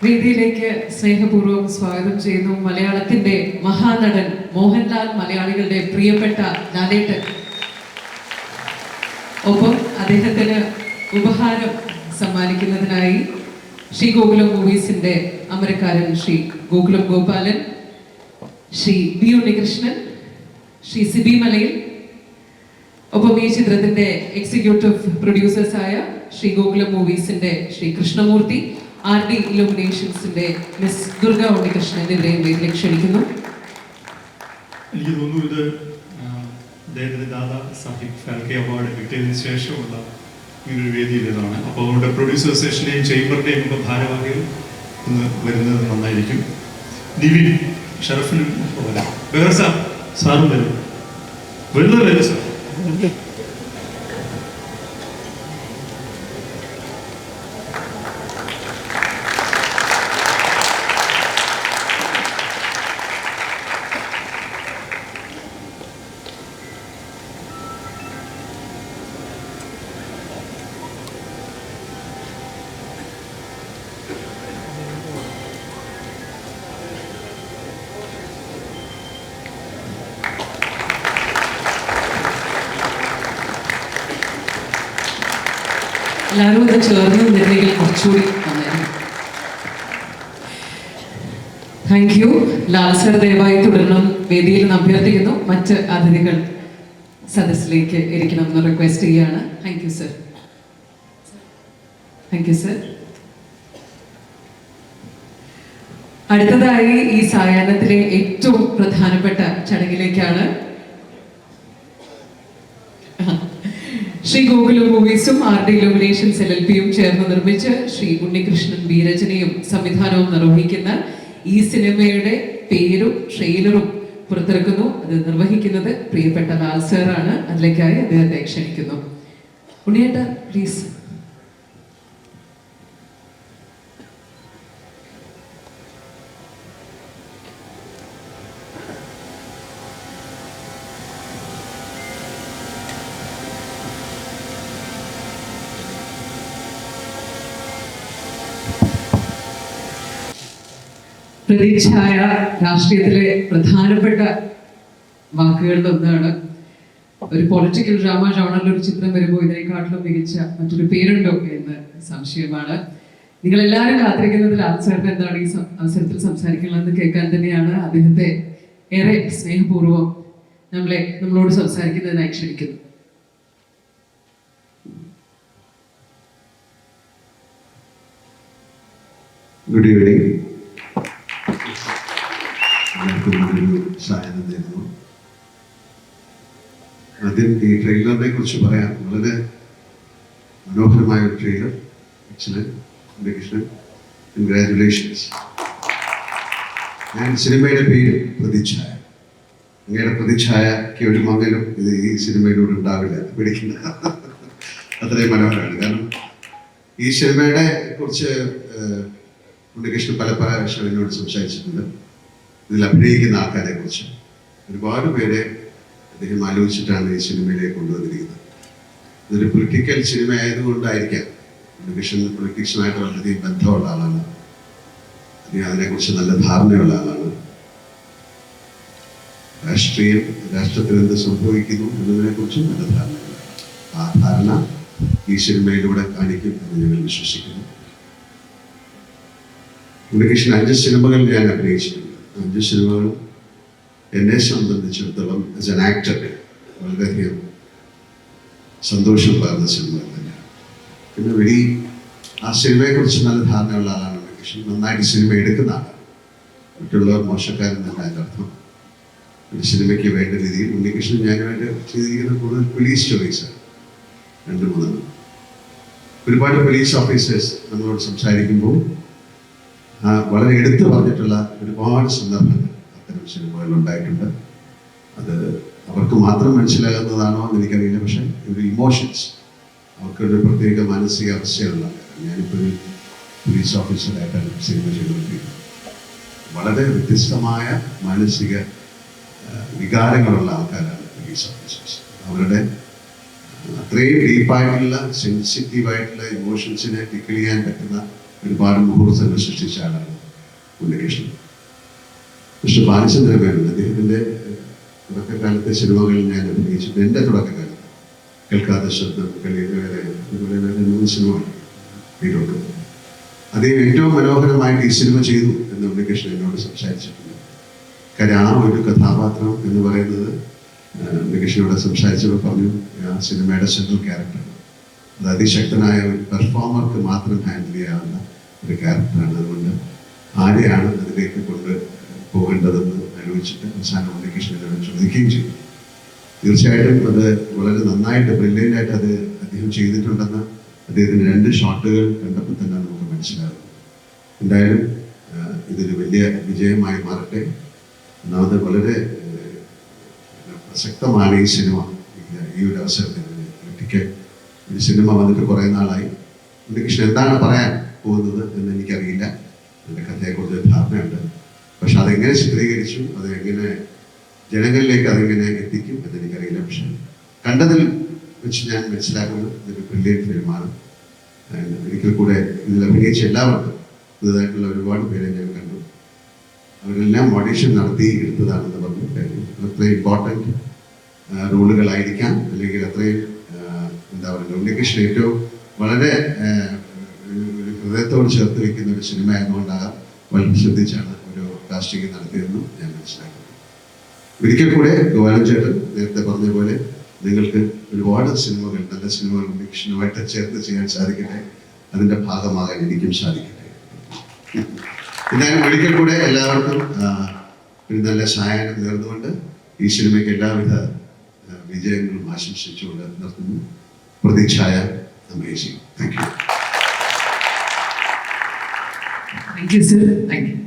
വേദിയിലേക്ക് സ്നേഹപൂർവ്വം സ്വാഗതം ചെയ്യുന്നു മലയാളത്തിന്റെ മഹാനടൻ മോഹൻലാൽ, മലയാളികളുടെ പ്രിയപ്പെട്ട ലാലേട്ടൻ. ഒപ്പം അദ്ദേഹത്തിന് ഉപഹാരം സമ്മാനിക്കുന്നതിനായി ശ്രീ ഗോകുലം മൂവീസിന്റെ അമരക്കാരൻ ശ്രീ ഗോകുലം ഗോപാലൻ, ശ്രീ ബി ഉണ്ണികൃഷ്ണൻ, ശ്രീ സിബി മലയിൽ, ഒപ്പം ഈ ചിത്രത്തിന്റെ എക്സിക്യൂട്ടീവ് പ്രൊഡ്യൂസേഴ്സായ ശ്രീ ഗോകുലം മൂവീസിന്റെ ശ്രീ കൃഷ്ണമൂർത്തി, RD ഇലുമിനേഷൻസിന്റെ മിസ് ദുർഗ ഉണ്ണികൃഷ്ണൻ എന്നിവരെയും വേദിയിലേക്ക് ക്ഷണിക്കുന്നു. എനിക്ക് തോന്നുന്നു ഇത് അദ്ദേഹത്തിന്റെ ദാദാ സാഹിബ് ഫാൽക്കെ അവാർഡ് കിട്ടിയതിന് ശേഷമുള്ള ഇങ്ങനൊരു വേദിയിലേതാണ്. അപ്പോൾ നമ്മുടെ പ്രൊഡ്യൂസർ അസോസിയേഷൻ്റെയും ചേംബറിൻ്റെയും ഒക്കെ ഭാരവാഹികൾ ഇന്ന് വരുന്നത് നന്നായിരിക്കും. നിവിൻ, ഷറഫിനും വരാം. വേറെ സാറും വരും. വരുന്നത് വരും സാർ. എല്ലാവരും ഇത് ചേർന്ന് നിന്നെങ്കിൽ കുറച്ചുകൂടി നന്നായിരുന്നു. Thank you. ലാൽ സർ ദയവായി തുടരണം വേദിയിൽ അഭ്യർത്ഥിക്കുന്നു. മറ്റ് അതിഥികൾ സദസ്സിലേക്ക് ഇരിക്കണം എന്ന് റിക്വസ്റ്റ് ചെയ്യുകയാണ്. Thank you sir. Thank you sir. അടുത്തതായി ഈ സായാഹ്നത്തിലെ ഏറ്റവും പ്രധാനപ്പെട്ട ചടങ്ങിലേക്കാണ് ശ്രീ ഗോകുലം മൂവീസും RD ഇലുമിനേഷൻസ് LLPയും ചേർന്ന് നിർമ്മിച്ച് ശ്രീ ഉണ്ണികൃഷ്ണൻ ബി രചനയും സംവിധാനവും നിർവഹിക്കുന്ന ഈ സിനിമയുടെ പേരും ട്രെയിലറും പുറത്തിറക്കുന്നു. അത് നിർവഹിക്കുന്നത് പ്രിയപ്പെട്ട ലാൽ സാറാണ്. അതിലേക്കായി അദ്ദേഹത്തെ ക്ഷണിക്കുന്നു. ഉണ്ണിയേട്ട പ്ലീസ്. പ്രതിച്ഛായ രാഷ്ട്രീയത്തിലെ പ്രധാനപ്പെട്ട വാക്കുകളിലൊന്നാണ്. ഒരു പൊളിറ്റിക്കൽ ഡ്രാമ ജോണറിൽ ഒരു ചിത്രം വരുമ്പോൾ ഇതിനെക്കാട്ടിലും മികച്ച മറ്റൊരു പേരുണ്ടോ എന്ന് സംശയമാണ്. നിങ്ങളെല്ലാവരും കാത്തിരിക്കുന്നത് ലാൽ സാറിന് എന്താണ് ഈ അവസരത്തിൽ സംസാരിക്കണമെന്ന് കേൾക്കാൻ തന്നെയാണ്. അദ്ദേഹത്തെ ഏറെ സ്നേഹപൂർവ്വം നമ്മളോട് സംസാരിക്കുന്നതിനായി ക്ഷണിക്കുന്നു. Good evening. എല്ലാവർക്കും സായനം തരുന്നു. ആദ്യം ഈ ട്രെയിലറിനെ കുറിച്ച് പറയാം. വളരെ മനോഹരമായ ഒരു ട്രെയിലർ. എക്സലന്റ്. ഉണ്ണികൃഷ്ണൻ, കൺഗ്രാറ്റുലേഷൻസ്. ഞാൻ സിനിമയുടെ പേര് പ്രതിച്ഛായ. അങ്ങയുടെ പ്രതിച്ഛായക്ക് ഒരു മകനും ഇത് ഈ സിനിമയിലൂടെ ഉണ്ടാവില്ല, പിടിക്കുന്ന അത്രയും മനോഹരമാണ്. കാരണം ഈ സിനിമയുടെ കുറിച്ച് ഉണ്ണികൃഷ്ണൻ പല പ്രാവശ്യം എന്നോട് സംസാരിച്ചിട്ടുണ്ട്. ഇതിൽ അഭിനയിക്കുന്ന ആൾക്കാരെ കുറിച്ച് ഒരുപാട് പേരെ അദ്ദേഹം ആലോചിച്ചിട്ടാണ് ഈ സിനിമയിലേക്ക് കൊണ്ടുവന്നിരിക്കുന്നത്. ഇതൊരു പൊളിറ്റിക്കൽ സിനിമ ആയതുകൊണ്ടായിരിക്കാം. ഉണ്ണികൃഷ്ണൻ പൊളിറ്റിക്സുമായിട്ട് വളരെയധികം ബന്ധമുള്ള ആളാണ്. അദ്ദേഹം അതിനെക്കുറിച്ച് നല്ല ധാരണയുള്ള ആളാണ്. രാഷ്ട്രത്തിൽ എന്ത് സംഭവിക്കുന്നു എന്നതിനെക്കുറിച്ചും നല്ല ധാരണയുണ്ട്. ആ ധാരണ ഈ സിനിമയിലൂടെ കാണിക്കും എന്ന് ഞങ്ങൾ വിശ്വസിക്കുന്നു. ഉണ്ണികൃഷ്ണൻ 5 സിനിമകൾ ഞാൻ അഭിനയിച്ചിട്ടുണ്ട്. 5 സിനിമകളും എന്നെ സംബന്ധിച്ചിടത്തോളം ആസ് എൻ ആക്ടർ വളരെയധികം സന്തോഷം പകർന്ന സിനിമകൾ തന്നെയാണ്. പിന്നെ ആ സിനിമയെക്കുറിച്ച് നല്ല ധാരണയുള്ള ആളാണ് ഉണ്ണികൃഷ്ണൻ. നന്നായിട്ട് സിനിമ എടുക്കുന്ന ആളാണ്. മറ്റുള്ളവർ മോശക്കാരെന്നല്ല അതിൻ്റെ അർത്ഥം. ഒരു സിനിമയ്ക്ക് വേണ്ട രീതിയിൽ ഉണ്ണികൃഷ്ണൻ ഞാനുമായിട്ട് ചെയ്തിരിക്കുന്ന കൂടുതൽ പോലീസ് സ്റ്റോറീസാണ്. 2-3 ഒരുപാട് പോലീസ് ഓഫീസേഴ്സ് നമ്മളോട് സംസാരിക്കുമ്പോൾ വളരെ എടുത്തു പറഞ്ഞിട്ടുള്ള ഒരുപാട് സന്ദർഭങ്ങൾ അത്തരം സിനിമകൾ ഉണ്ടായിട്ടുണ്ട്. അത് അവർക്ക് മാത്രം മനസ്സിലാകുന്നതാണോ എന്ന് എനിക്കറിയില്ല. പക്ഷേ ഒരു ഇമോഷൻസ്, അവർക്കൊരു പ്രത്യേക മാനസിക അവസ്ഥയുള്ള, ഞാനിപ്പോൾ ഒരു പോലീസ് ഓഫീസറായിട്ടാണ് സിനിമ ചെയ്തുകൊണ്ടിരിക്കുന്നത്. വളരെ വ്യത്യസ്തമായ മാനസിക വികാരങ്ങളുള്ള ആൾക്കാരാണ് പോലീസ് ഓഫീസേഴ്സ്. അവരുടെ അത്രയും ഡീപ്പായിട്ടുള്ള സെൻസിറ്റീവായിട്ടുള്ള ഇമോഷൻസിനെ ടിക്കിൾ ചെയ്യാൻ പറ്റുന്ന ഒരുപാട് മുഹൂർത്തങ്ങൾ സൃഷ്ടിച്ച ആളാണ് ഉണ്ണികൃഷ്ണൻ. പക്ഷെ ബാലചന്ദ്രൻ മേനോൻ അദ്ദേഹത്തിൻ്റെ തുടക്കകാലത്തെ സിനിമകളിൽ ഞാൻ അഭിനയിച്ചിട്ട് എൻ്റെ തുടക്കകാലത്ത് കേൾക്കാത്ത ശബ്ദം, കളിയേറെ, അതുപോലെ തന്നെ 3 സിനിമകൾ ഹീറോക്ക്. അദ്ദേഹം ഏറ്റവും മനോഹരമായിട്ട് ഈ സിനിമ ചെയ്തു എന്ന് ഉണ്ണികൃഷ്ണൻ എന്നോട് സംസാരിച്ചിട്ടുണ്ട്. കാര്യം ആ ഒരു കഥാപാത്രം എന്ന് പറയുന്നത് ഉണ്ണികൃഷ്ണനോട് സംസാരിച്ചപ്പോൾ പറഞ്ഞു, ആ സിനിമയുടെ സെൻട്രൽ ക്യാരക്ടറാണ്. അത് അതിശക്തനായ ഒരു പെർഫോമർക്ക് മാത്രം ഹാൻഡിൽ ചെയ്യാവുന്ന ഒരു ക്യാരക്ടറാണ്. അതുകൊണ്ട് ആരെയാണ് അതിലേക്ക് കൊണ്ട് പോകേണ്ടതെന്ന് ആലോചിച്ചിട്ട് അവസാനം ഉണ്ണികൃഷ്ണനോട് ചോദിക്കുകയും ചെയ്തു. തീർച്ചയായിട്ടും അത് വളരെ നന്നായിട്ട് ബ്രില്യൻ്റായിട്ട് അത് അദ്ദേഹം ചെയ്തിട്ടുണ്ടെന്ന് അദ്ദേഹത്തിൻ്റെ 2 ഷോട്ടുകൾ കണ്ടപ്പോൾ തന്നെ നമുക്ക് മനസ്സിലാകും. എന്തായാലും ഇതൊരു വലിയ വിജയമായി മാറട്ടെ. ഒന്നാമത് വളരെ പ്രസക്തമാണ് ഈ സിനിമ. ഈ ഒരു അവസരത്തിൽ ഒറ്റയ്ക്ക് ഒരു സിനിമ വന്നിട്ട് കുറേ നാളായി. ഉണ്ണികൃഷ്ണൻ എന്താണ് പറയാൻ പോകുന്നത് എന്ന് എനിക്കറിയില്ല. എൻ്റെ കഥയെക്കുറിച്ച് ധാരണയുണ്ട്. പക്ഷെ അതെങ്ങനെ ചിത്രീകരിച്ചു, അതെങ്ങനെ ജനങ്ങളിലേക്ക് അതെങ്ങനെ എത്തിക്കും എന്നെനിക്കറിയില്ല. പക്ഷെ കണ്ടതിൽ വെച്ച് ഞാൻ മനസ്സിലാക്കുന്നത് ഇതൊരു ബ്രില്യൻറ്റ് ഫിലിമാണ്. ഒരിക്കൽ കൂടെ ഇതിൽ അഭിനയിച്ച എല്ലാവർക്കും, പുതുതായിട്ടുള്ള ഒരുപാട് പേരെ ഞാൻ കണ്ടു. അവരെല്ലാം ഓഡീഷൻ നടത്തി എടുത്തതാണെന്ന് പറഞ്ഞു. അത്രയും ഇമ്പോർട്ടൻറ്റ് റോളുകളായിരിക്കാം, അല്ലെങ്കിൽ അത്രയും എന്താ പറയുക, ഉണ്ണികൃഷ്ണൻ ഏറ്റവും വളരെ ഒരു ഹൃദയത്തോട് ചേർത്ത് വയ്ക്കുന്ന ഒരു സിനിമ ആയതുകൊണ്ടാകാം വളരെ ശ്രദ്ധിച്ചാണ് ഒരു കാസ്റ്റിംഗ് നടത്തിയതെന്നും ഞാൻ മനസ്സിലാക്കുന്നത്. ഒരിക്കൽ കൂടെ ഗോപാലൻ ചേട്ടൻ നേരത്തെ പറഞ്ഞ പോലെ നിങ്ങൾക്ക് ഒരുപാട് സിനിമകൾ, നല്ല സിനിമകൾ ഉണ്ണികൃഷ്ണനുമായിട്ട് ചേർത്ത് ചെയ്യാൻ സാധിക്കട്ടെ. അതിൻ്റെ ഭാഗമാകാൻ എനിക്കും സാധിക്കട്ടെ. എന്തായാലും ഒരിക്കൽ കൂടെ എല്ലാവർക്കും ഒരു നല്ല സായാഹ്നം നേർന്നുകൊണ്ട് ഈ സിനിമയ്ക്ക് എല്ലാവിധ വിജയങ്ങളും ആശംസിച്ചുകൊണ്ട് നിർത്തുന്നു. പ്രതീക്ഷായ amazing. Thank you. Thank you, sir. Thank you.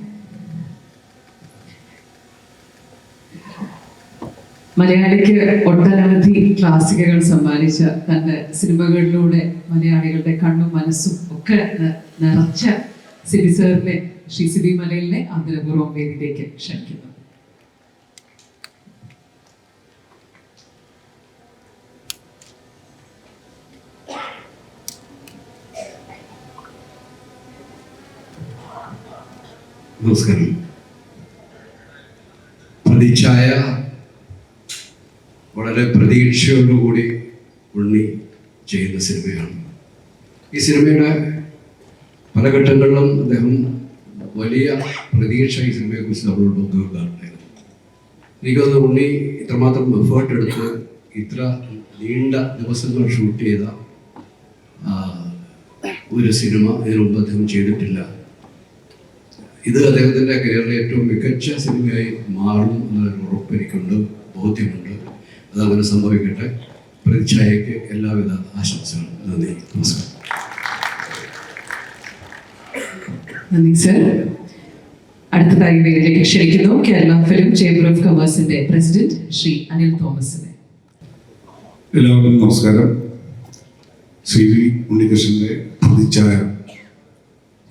മലയാളിക്ക് ഒട്ടനവധി ക്ലാസിക്കുകൾ സമ്മാനിച്ച തന്റെ സിനിമകളിലൂടെ മലയാളികളുടെ കണ്ണും മനസ്സും ഒക്കെ നിറച്ച സിബി സാറിനെ, ശ്രീ സിബി മലയിലിനെ ആദരപൂർവ്വം വേദിയിലേക്ക് ക്ഷണിക്കുന്നു. നമസ്കാരം. പ്രതിച്ഛായ വളരെ പ്രതീക്ഷയോടുകൂടി ഉണ്ണി ചെയ്യുന്ന സിനിമയാണ്. ഈ സിനിമയുടെ പല ഘട്ടങ്ങളിലും അദ്ദേഹം വലിയ പ്രതീക്ഷ ഈ സിനിമയെക്കുറിച്ച് നമ്മളോട് പങ്കുവെക്കാറുണ്ടായിരുന്നു. എനിക്കത് ഉണ്ണി ഇത്രമാത്രം എഫേർട്ട് എടുത്ത് ഇത്ര നീണ്ട ദിവസങ്ങൾ ഷൂട്ട് ചെയ്ത ഒരു സിനിമ ഇതിനു മുമ്പ് അദ്ദേഹം ചെയ്തിട്ടില്ല. ഇത് അദ്ദേഹത്തിൻ്റെ കരിയറിലെ ഏറ്റവും മികച്ച സിനിമയായി മാറും എന്നൊരു ഉറപ്പ് എനിക്കുണ്ട്, ബോധ്യമുണ്ട്. അതങ്ങനെ സംഭവിക്കട്ടെ. പ്രതിച്ഛായയ്ക്ക് എല്ലാവിധ ആശംസകളും. നന്ദി, നമസ്കാരം. നന്ദി സർ. അടുത്തതായി വേദിയിലേക്ക് ക്ഷണിക്കുന്നു കേരള ഫിലിം ചേംബർ ഓഫ് കൊമേഴ്സിന്റെ പ്രസിഡന്റ് ശ്രീ അനിൽ തോമസിനെ. എല്ലാവർക്കും നമസ്കാരം. ശ്രീ ഉണ്ണികൃഷ്ണന്റെ പ്രതിച്ഛായ,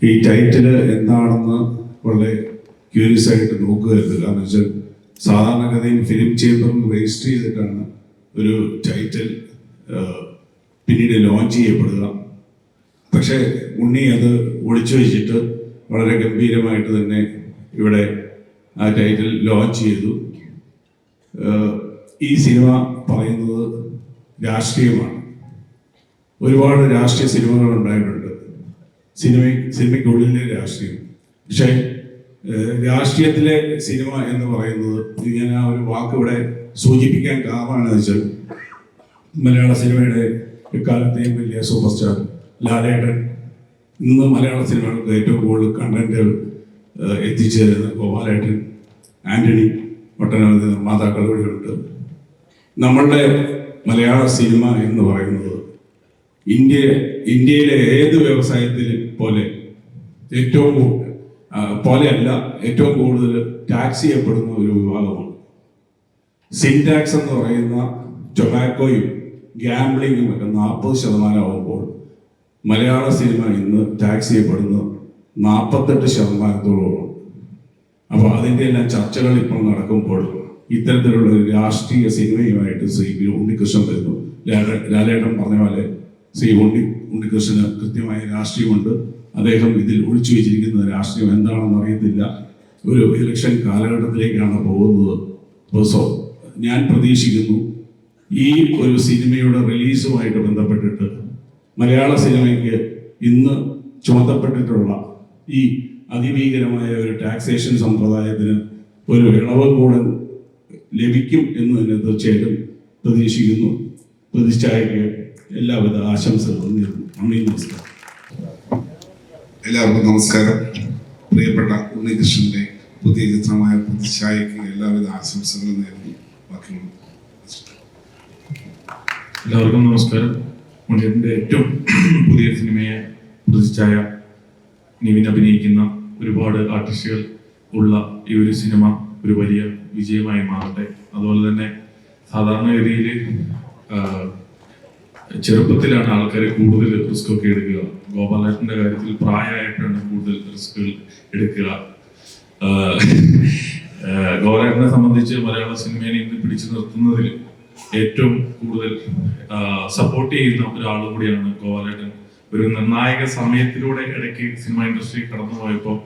ഈ ടൈറ്റിൽ എന്താണെന്ന് വളരെ ക്യൂരിയസ് ആയിട്ട് നോക്കുകയായിരുന്നു. കാരണം വെച്ചാൽ സാധാരണഗതിയിൽ ഫിലിം ചേംബറിൽ രജിസ്റ്റർ ചെയ്തിട്ടാണ് ഒരു ടൈറ്റിൽ പിന്നീട് ലോഞ്ച് ചെയ്യപ്പെടുക. പക്ഷേ ഉണ്ണി അത് ഒളിച്ചു വെച്ചിട്ട് വളരെ ഗംഭീരമായിട്ട് തന്നെ ഇവിടെ ആ ടൈറ്റിൽ ലോഞ്ച് ചെയ്തു. ഈ സിനിമ പറയുന്നത് രാഷ്ട്രീയമാണ്. ഒരുപാട് രാഷ്ട്രീയ സിനിമകൾ ഉണ്ടായിട്ടുണ്ട്. സിനിമയ്ക്കുള്ളിലെ രാഷ്ട്രീയം. പക്ഷേ രാഷ്ട്രീയത്തിലെ സിനിമ എന്ന് പറയുന്നത്, ഞാൻ ആ ഒരു വാക്ക് ഇവിടെ സൂചിപ്പിക്കാൻ കാരണമെന്ന് വെച്ചാൽ, മലയാള സിനിമയുടെ എക്കാലത്തെയും വലിയ സൂപ്പർ സ്റ്റാർ ലാലേട്ടൻ, ഇന്ന് മലയാള സിനിമകൾക്ക് ഏറ്റവും കൂടുതൽ കണ്ടന്റുകൾ എത്തിച്ചു തരുന്ന ഗോപാലേട്ടൻ, ആന്റണി, ഒട്ടനവധി നിർമ്മാതാക്കൾ ഇവിടെയുണ്ട്. നമ്മളുടെ മലയാള സിനിമ എന്ന് പറയുന്നത് ഇന്ത്യയിലെ ഏത് വ്യവസായത്തിൽ പോലെ ഏറ്റവും കൂടുതൽ ടാക്സ് ചെയ്യപ്പെടുന്ന ഒരു വിഭാഗമാണ്. സിൻടാക്സ് എന്ന് പറയുന്ന ടൊബാക്കോയും ഗ്യാംബ്ലിങ്ങും ഒക്കെ 40% ആവുമ്പോൾ മലയാള സിനിമ ഇന്ന് ടാക്സ് ചെയ്യപ്പെടുന്ന 48%. അപ്പോൾ അതിൻ്റെ എല്ലാം ചർച്ചകൾ ഇപ്പോൾ നടക്കുമ്പോൾ ഇത്തരത്തിലുള്ള ഒരു രാഷ്ട്രീയ സിനിമയുമായിട്ട് ശ്രീ ഉണ്ണികൃഷ്ണൻ വരുന്നു. ലാലേട്ടൻ പറഞ്ഞ പോലെ ശ്രീ ഉണ്ണികൃഷ്ണന് കൃത്യമായ രാഷ്ട്രീയമുണ്ട്. അദ്ദേഹം ഇതിൽ ഒളിച്ചു വെച്ചിരിക്കുന്ന രാഷ്ട്രീയം എന്താണെന്ന് അറിയത്തില്ല. ഒരു ഇലക്ഷൻ കാലഘട്ടത്തിലേക്കാണ് പോകുന്നത്. സോ ഞാൻ പ്രതീക്ഷിക്കുന്നു ഈ ഒരു സിനിമയുടെ റിലീസുമായിട്ട് ബന്ധപ്പെട്ടിട്ട് മലയാള സിനിമയ്ക്ക് ഇന്ന് ചുമത്തപ്പെട്ടിട്ടുള്ള ഈ അതിഭീകരമായ ഒരു ടാക്സേഷൻ സമ്പ്രദായത്തിന് ഒരു ഇളവ് കൂടെ ലഭിക്കും എന്ന് തന്നെ തീർച്ചയായിട്ടും പ്രതീക്ഷിക്കുന്നു. പ്രതിഷ്ഠയ്ക്ക് എല്ലാവിധ ആശംസകളും നേരുന്നു. നന്ദി, നമസ്കാരം. എല്ലാവർക്കും നമസ്കാരം. പ്രിയപ്പെട്ട ഉണ്ണികൃഷ്ണന്റെ പുതിയ ചിത്രമായ പ്രതിഷ്ഠയ്ക്ക് എല്ലാവിധ ആശംസകളും നേരുന്നു. ബാക്കിയുള്ള എല്ലാവർക്കും നമസ്കാരം. ഉണ്ണിയുടെ ഏറ്റവും പുതിയ സിനിമയെ പ്രതിഷ്ഠായ നിവിൻ അഭിനയിക്കുന്ന ഒരുപാട് ആർട്ടിസ്റ്റുകൾ ഉള്ള ഈ ഒരു സിനിമ ഒരു വലിയ വിജയമായി മാറട്ടെ. അതുപോലെ തന്നെ സാധാരണഗതിയിൽ ചെറുപ്പത്തിലാണ് ആൾക്കാർ കൂടുതൽ റിസ്ക് ഒക്കെ എടുക്കുക. ഗോപാലേട്ടൻ്റെ കാര്യത്തിൽ പ്രായമായിട്ടാണ് കൂടുതൽ റിസ്കുകൾ എടുക്കുക. ഗോപാലേട്ടനെ സംബന്ധിച്ച് മലയാള സിനിമയെ ഇന്ന് പിടിച്ചു നിർത്തുന്നതിൽ ഏറ്റവും കൂടുതൽ സപ്പോർട്ട് ചെയ്യുന്ന ഒരാളും കൂടിയാണ് ഗോപാലേട്ടൻ. ഒരു നിർണായക സമയത്തിലൂടെ ഇടയ്ക്ക് സിനിമ ഇൻഡസ്ട്രി കടന്നുപോയപ്പോൾ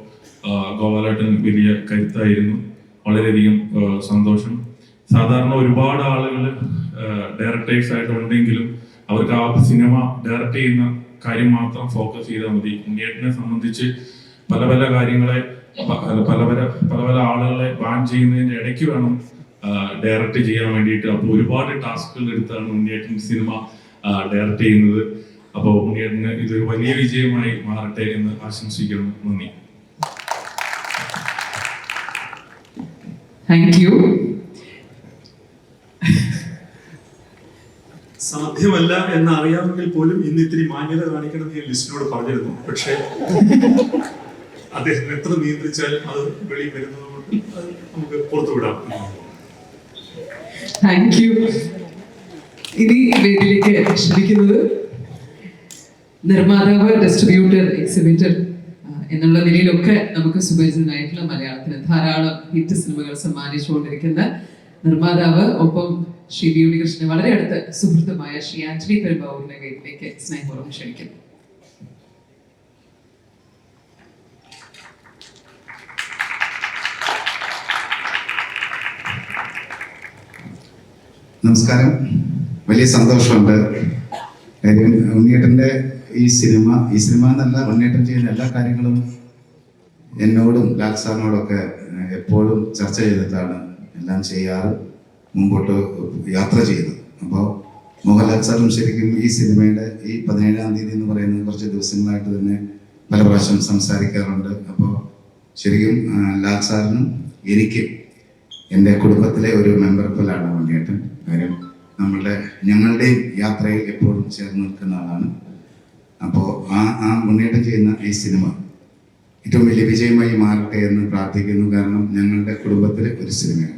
ഗോപാലേട്ടൻ വലിയ കരുത്തായിരുന്നു. വളരെയധികം സന്തോഷം. സാധാരണ ഒരുപാട് ആളുകൾ ഡയറക്ടേഴ്സ് ആയിട്ടുണ്ടെങ്കിലും അവർക്ക് ആ സിനിമ ഡയറക്റ്റ് ചെയ്യുന്ന കാര്യം മാത്രം ഫോക്കസ് ചെയ്താൽ മതി. ഉണ്ണിയേട്ടനെ സംബന്ധിച്ച് പല പല കാര്യങ്ങളെ പല പല ആളുകളെ ബാൻ ചെയ്യുന്നതിൻ്റെ ഇടയ്ക്ക് വേണം ഡയറക്റ്റ് ചെയ്യാൻ വേണ്ടിയിട്ട്. അപ്പോൾ ഒരുപാട് ടാസ്കുകൾ എടുത്താണ് ഉണ്ണിയേട്ടൻ സിനിമ ഡയറക്റ്റ് ചെയ്യുന്നത്. അപ്പോൾ ഉണ്ണിയേട്ടന് ഇതൊരു വലിയ വിജയമായി മാറട്ടെ എന്ന് ആശംസിക്കുന്നു. നന്ദി. Thank you. സാധ്യമല്ല എന്ന് അറിയാമെങ്കിൽ പോലും ഇന്ന് ഇത്തിരി മാന്യത കാണിക്കണമെന്ന് ഞാൻ ലിസ്റ്റിനോട് പറഞ്ഞിരുന്നു. പക്ഷേ അദ്ദേഹം എത്ര നിയന്ത്രിച്ചാലും അത് വെളിയിൽ വരുന്നത് കൊണ്ട് അത് നമുക്ക് പുറത്തുവിടാം. Thank you. ഇനി വേദിയിലേക്ക് ക്ഷണിക്കുന്നത് നിർമ്മാതാവ്, ഡിസ്ട്രിബ്യൂട്ടർ, എക്സിബിറ്റർ എന്നുള്ള നിലയിലൊക്കെ നമുക്ക് സുപരിചിതനായിട്ടുള്ള മലയാളത്തിന് ധാരാളം ഹിറ്റ് സിനിമകൾ സമ്മാനിച്ചുകൊണ്ടിരിക്കുന്ന നിർമ്മാതാവ്, ഒപ്പം ശ്രീ ബി ഉണ്ണികൃഷ്ണൻ വളരെ അടുത്ത സുഹൃത്തുമായ ശ്രീ ആന്റണി പെരുമ്പാവൂരിനെ വേദിയിലേക്ക് സ്നേഹപൂർവ്വം ക്ഷണിക്കുന്നു. നമസ്കാരം. വലിയ സന്തോഷമുണ്ട്. കാര്യം ഉണ്ണിയേട്ടൻ്റെ ഈ സിനിമ എന്നല്ല, ഉണ്ണിയേട്ടൻ ചെയ്യുന്ന എല്ലാ കാര്യങ്ങളും എന്നോടും ലാൽ സാറിനോടൊക്കെ എപ്പോഴും ചർച്ച ചെയ്തിട്ടാണ് എല്ലാം ചെയ്യാറ്, മുമ്പോട്ട് യാത്ര ചെയ്തത്. അപ്പോൾ മോഹൻലാൽ സാറും ശരിക്കും ഈ സിനിമയുടെ ഈ 17-ാം തീയതി എന്ന് പറയുന്നത് കുറച്ച് ദിവസങ്ങളായിട്ട് തന്നെ പല പ്രാവശ്യം സംസാരിക്കാറുണ്ട്. അപ്പോൾ ശരിക്കും ലാൽ സാറിനും എനിക്കും എൻ്റെ കുടുംബത്തിലെ ഒരു മെമ്പർ പോലാണ് ഉണ്ണിയേട്ടൻ. കാര്യം ഞങ്ങളുടെയും യാത്രയിൽ എപ്പോഴും ചേർന്ന് നിൽക്കുന്ന ആളാണ്. അപ്പോൾ ആ ഉണ്ണിയേട്ടൻ ചെയ്യുന്ന ഈ സിനിമ ഏറ്റവും വലിയ വിജയമായി മാറട്ടെ എന്ന് പ്രാർത്ഥിക്കുന്നു. കാരണം ഞങ്ങളുടെ കുടുംബത്തിലെ ഒരു സിനിമയാണ്.